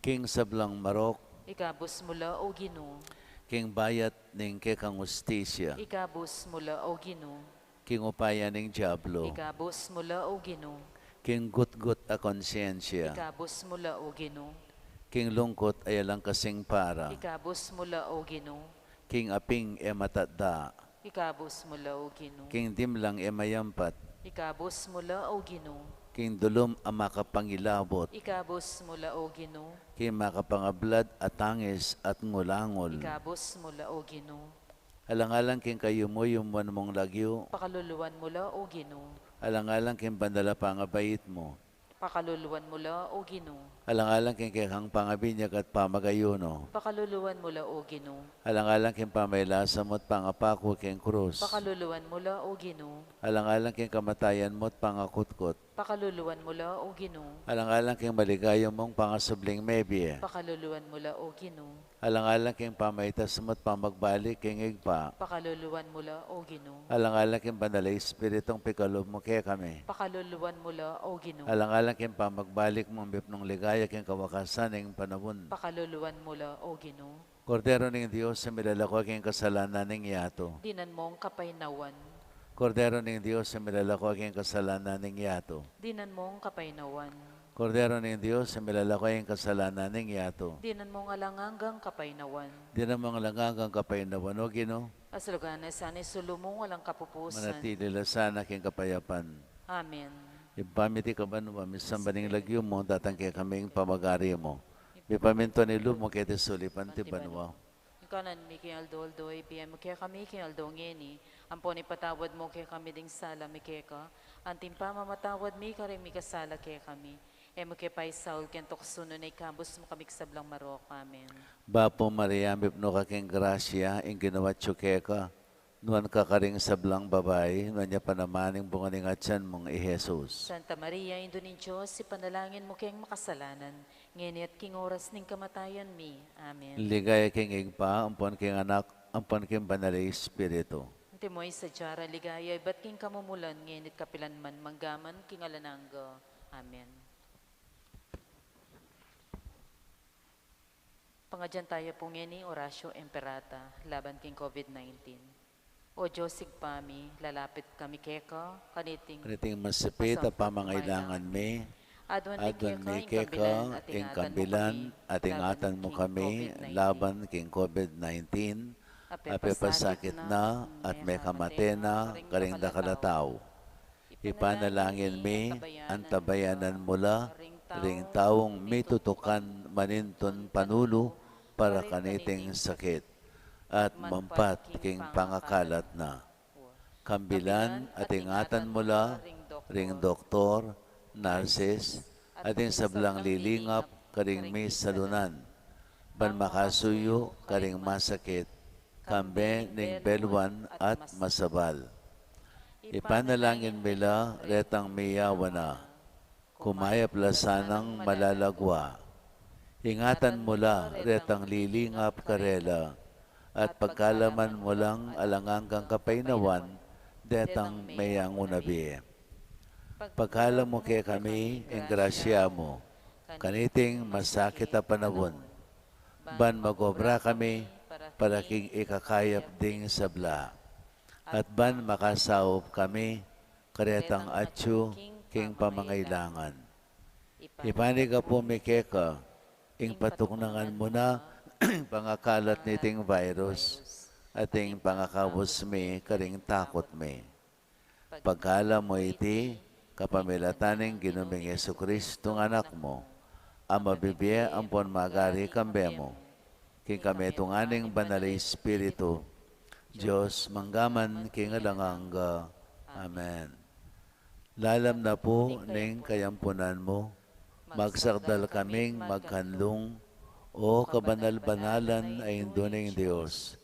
King sablang marok, Ikabus mula o Ginoo. King bayat ning kekang ustisya, Ikabus mula o Ginoo. King upaya ning Diablo, Ikabus mula o Ginoo. King gutgut a konsyensya, Ikabus mula o Ginoo. King lungkot ay alang kasing para, Ikabus mula o Ginoo. King aping e matadda, Ikabus mula o Ginoo. King dimlang e mayampat, Ikabus mula o Ginoo. King dulom ang makapangilabot, Ikabus mula o Ginoo. King makapangablad at tangis at ngulangol. Ikabus mula o Ginoo. Alang-alang king kayo mo yung mong lagyo, Pakaluluwan mula o Ginoo. alang-alang king bandala pangabait mo, Pakaluluwan mula o Ginoo. alang-alang king kekang pangabinyag at pamagayuno, Pakaluluwan mula o Ginoo. alang-alang king pamaylasa mo't pangapako king krus, Pakaluluwan mula o Ginoo. alang-alang king kamatayan mo't pangakutkot, Pakaluluwan mula o Ginoo. alang-alang king maligayang mong pangasubling mebye, Pakaluluwan mula o Ginoo. alang-alang king pamaytas mo't pamagbalik king igpa, Pakaluluwan mula o Ginoo. alang-alang king banalay espiritong pikalob mo kay kami, Pakaluluwan mula o Ginoo. alang-alang king pamagbalik mong bipnong ligaya king kawakasan ng panahon. Pakaluluwan mula o Ginoo. Kordero ng Diyos sa milalako king kasalanan ng yato. Dinan mong kapaynawan. Kordero ng Diyos sa milalako king kasalanan ng yato. Dinan mong kapaynawan. Kordero ng Diyos sa milalako king kasalanan ng yato. Dinan mong alangangang kapaynawan. Di na mga langagang kapaynawan o Ginoo, As luganes sana sulumong walang kapupusan. manatili sana king kapayapan. Amen. Ipamiti ka ba naman, misang baning lagyo mo, tatangke kaming pamagari mo. Ipaminto ni Lumo kete sulipan ti banwa. Kanan mi kay Aldo, PM kaya kami kay Aldo ngeni. Ampon ipatawad mo kay kami ding sala mi kay ka. Antim pa mamatawad mi kare mi kasala kay kami. Mo kay Pai Saul ken toksuno na ikabos mo kami sablang marok. Amen. Bapo Maria, mipno ka king grasya, ing ginawa tsukeka. Nuan ka karing sablang babae, nuan niya panamaning bunganing atyan mong Jesus. Santa Maria, Indo ni Diyos, ipanalangin mo kayang makasalanan. Ngayon at king oras ning kamatayan mi. Amen. Ligaya king igpa, ampon king anak, ampon king banalay espiritu. Timoy sa Jara, ligaya, ba't king kamumulan, ngayon at kapilan man, manggaman, king alananggo. Amen. Pangadyan tayo po ngayon Orasyo Emperata, laban king COVID-19. O Diyos sigpami, lalapit kami keka, kaniting Kaniting masipit at pamangailangan mi, Adwan mi keka, ing kambilan, at ingatan mo kami, laban king COVID-19, ape pasakit na, at may kamate na, karing dakalataw. Ipanalangin mi, antabayanan mula, ring taong mitutukan maninton panulo, para kaniting sakit, at mampat king pangakalat na. Kambilan at ingatan mula, ring doktor, nurses, at ing sablang lilingap, karing may salunan. Ban makasuyo, karing masakit, kambe ning belwan at masabal. Ipanalangin mila, retang miyawa na, kumayap lasanang malalagwa. Ingatan mula, retang lilingap karela, at pagkalaman mo lang alangangang kapaynawan, detang mayang unabi. Pagkala mo kay kami, ang grasya mo, kaniting masakit na panahon. Ban magobra kami, para king ikakayap ding sabla. At ban makasaop kami, karetang atyo, king pamangailangan. Ipaniga po mikeka, ing patuknangan mo na, pangakalat niting virus, ating pangakabos mi, karing takot mi. Pagkala mo iti, kapamilataning ginuming Jesucristo ng anak mo, ang mabibye ampon magari kambe mo, king kami tunganing banalay espiritu, Diyos manggaman king alanganga. Amen. Lalam na po ning kayampunan mo, magsakdal kaming magkanlong, o kabanal-banalan ay induning Diyos.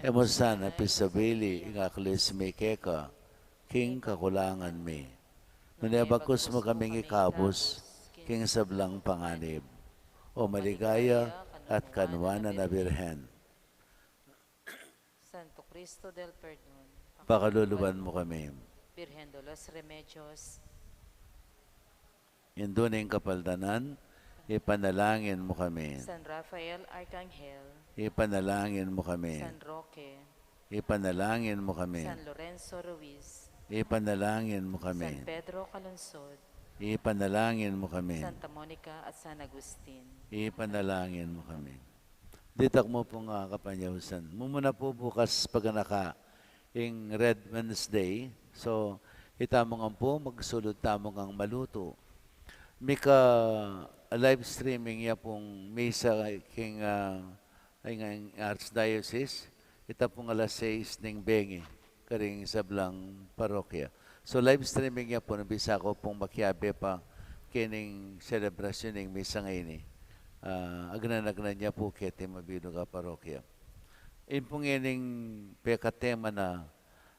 Emusan na pisabili ing aklis may keka, king kakulangan mi. Nunebakus mo kaming ikabos, king sablang panganib. O maligaya at kanwanan na birhen. Santo Cristo del Perdón, Pakaluluban mo kami. Virgen de los Remedios, Induning kapaldanan, ipanalangin mo kami. San Rafael Arcangel, Ipanalangin mo kami. San Roque, Ipanalangin mo kami. San Lorenzo Ruiz, Ipanalangin mo kami. San Pedro Calungsod, Ipanalangin mo kami. Santa Monica at San Agustin. Ipanalangin mo kami. Ditak mo po nga kapanyawsan. Mumuna po bukas pag naka ing Red Wednesday. So, itamo nga po, magsulod tamo nga maluto. Mika live streaming ya pong misa king Archdiocese. Ita pong alas 6 ning bengi, karing sablang parokya. So live streaming ya po, nabisa ko pong makiabe pa kining celebration ng misa ngayon. Agnan-agnan niya po kete mabino ka parokya. Pong ining pekatema na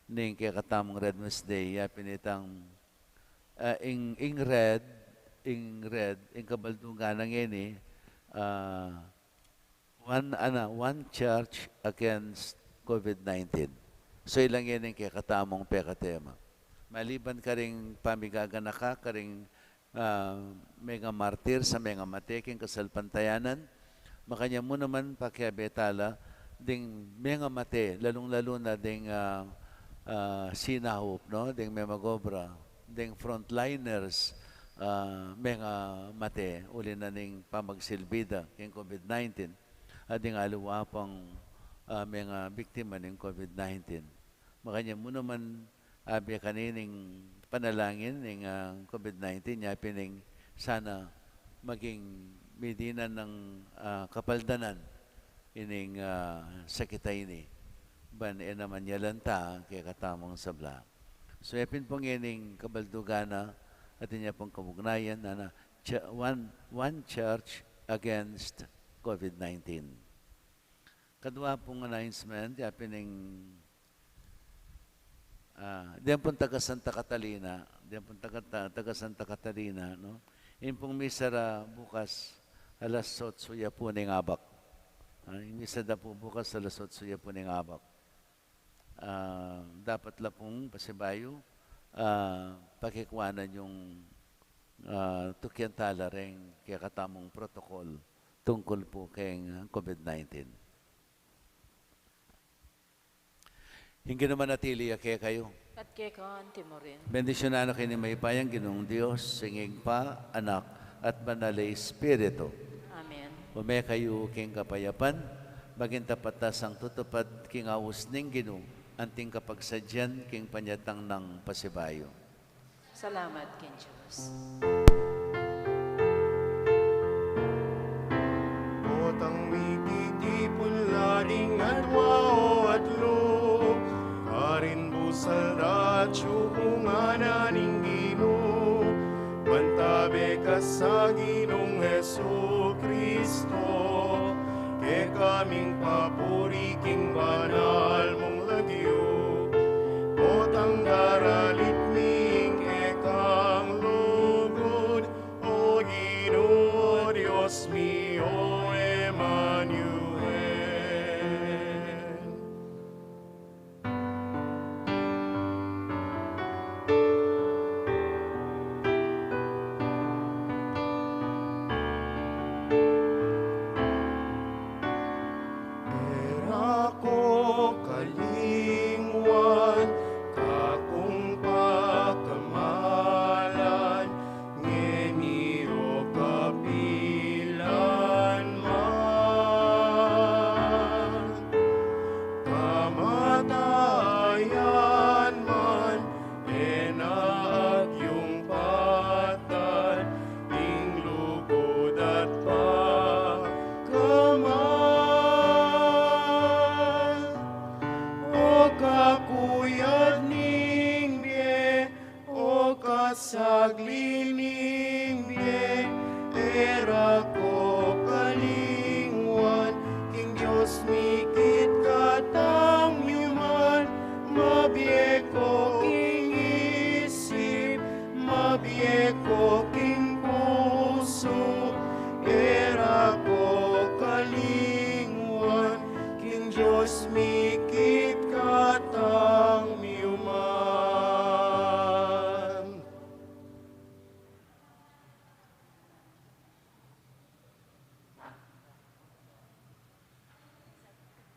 ning kaya katamang Red Wednesday, ya pinitang ing red, ing kabaldungan ng ini, one church against COVID-19. So ilang yan yung kaya katamang pekatema. Maliban ka ring pamigagan na ka ring mga martir sa mga mateking kasalpantayanan, makanya mo naman pakiabetala ding mga mate, lalong-lalo na ding sinahop, no? Ding may magobra, ding frontliners, mga mate, uli na ning pamagsilbida king COVID-19, at ding aluwa pang mga biktima ng COVID-19. Makanya mo naman abi kanining panalangin ng COVID-19, yapi ning sana maging medina ng kapaldanan ining sakitay ni. Ban naman yalanta kaya katamang sabla. So yapin pong ining kabaldugana at niya pong kamugnayan na one church against COVID-19. Kadwa pong announcement, yapin ning diyan pong taga Santa Catalina, no? Yung pong misara bukas, alas 8 ya po ning abak. Yung misa da po bukas, alas 8 ya po ning abak. Dapat la pong pasibayo, pakikwanan yung tukyantala rin kaya katamong protocol tungkol po kay COVID-19. Hindi naman natili kaya kayo. At kay kaanti mo rin. Bendisyonan na kayo ni may payang Ginoong Diyos, singing pa, anak, at banal na Espiritu. Amen. Umay kayo king kapayapan, maging tapatas ang tutupad king awos ning Ginoo, anting kapagsadyan king panyatang ng pasibayo. Salamat kin Diyos. Otang mititipon lading at wao at lo, karin busal ratyo kung ananing Ginoo, mantabe ka sa Ginong Hesu Kristo, ke kaming papuri king banal mong lagyo, otang daralit ming ekang lugod, o Ginoo Dios mio Emmanuel. Era ko kalingwan, kakong pakamalan, ngeniro kapilan man. bien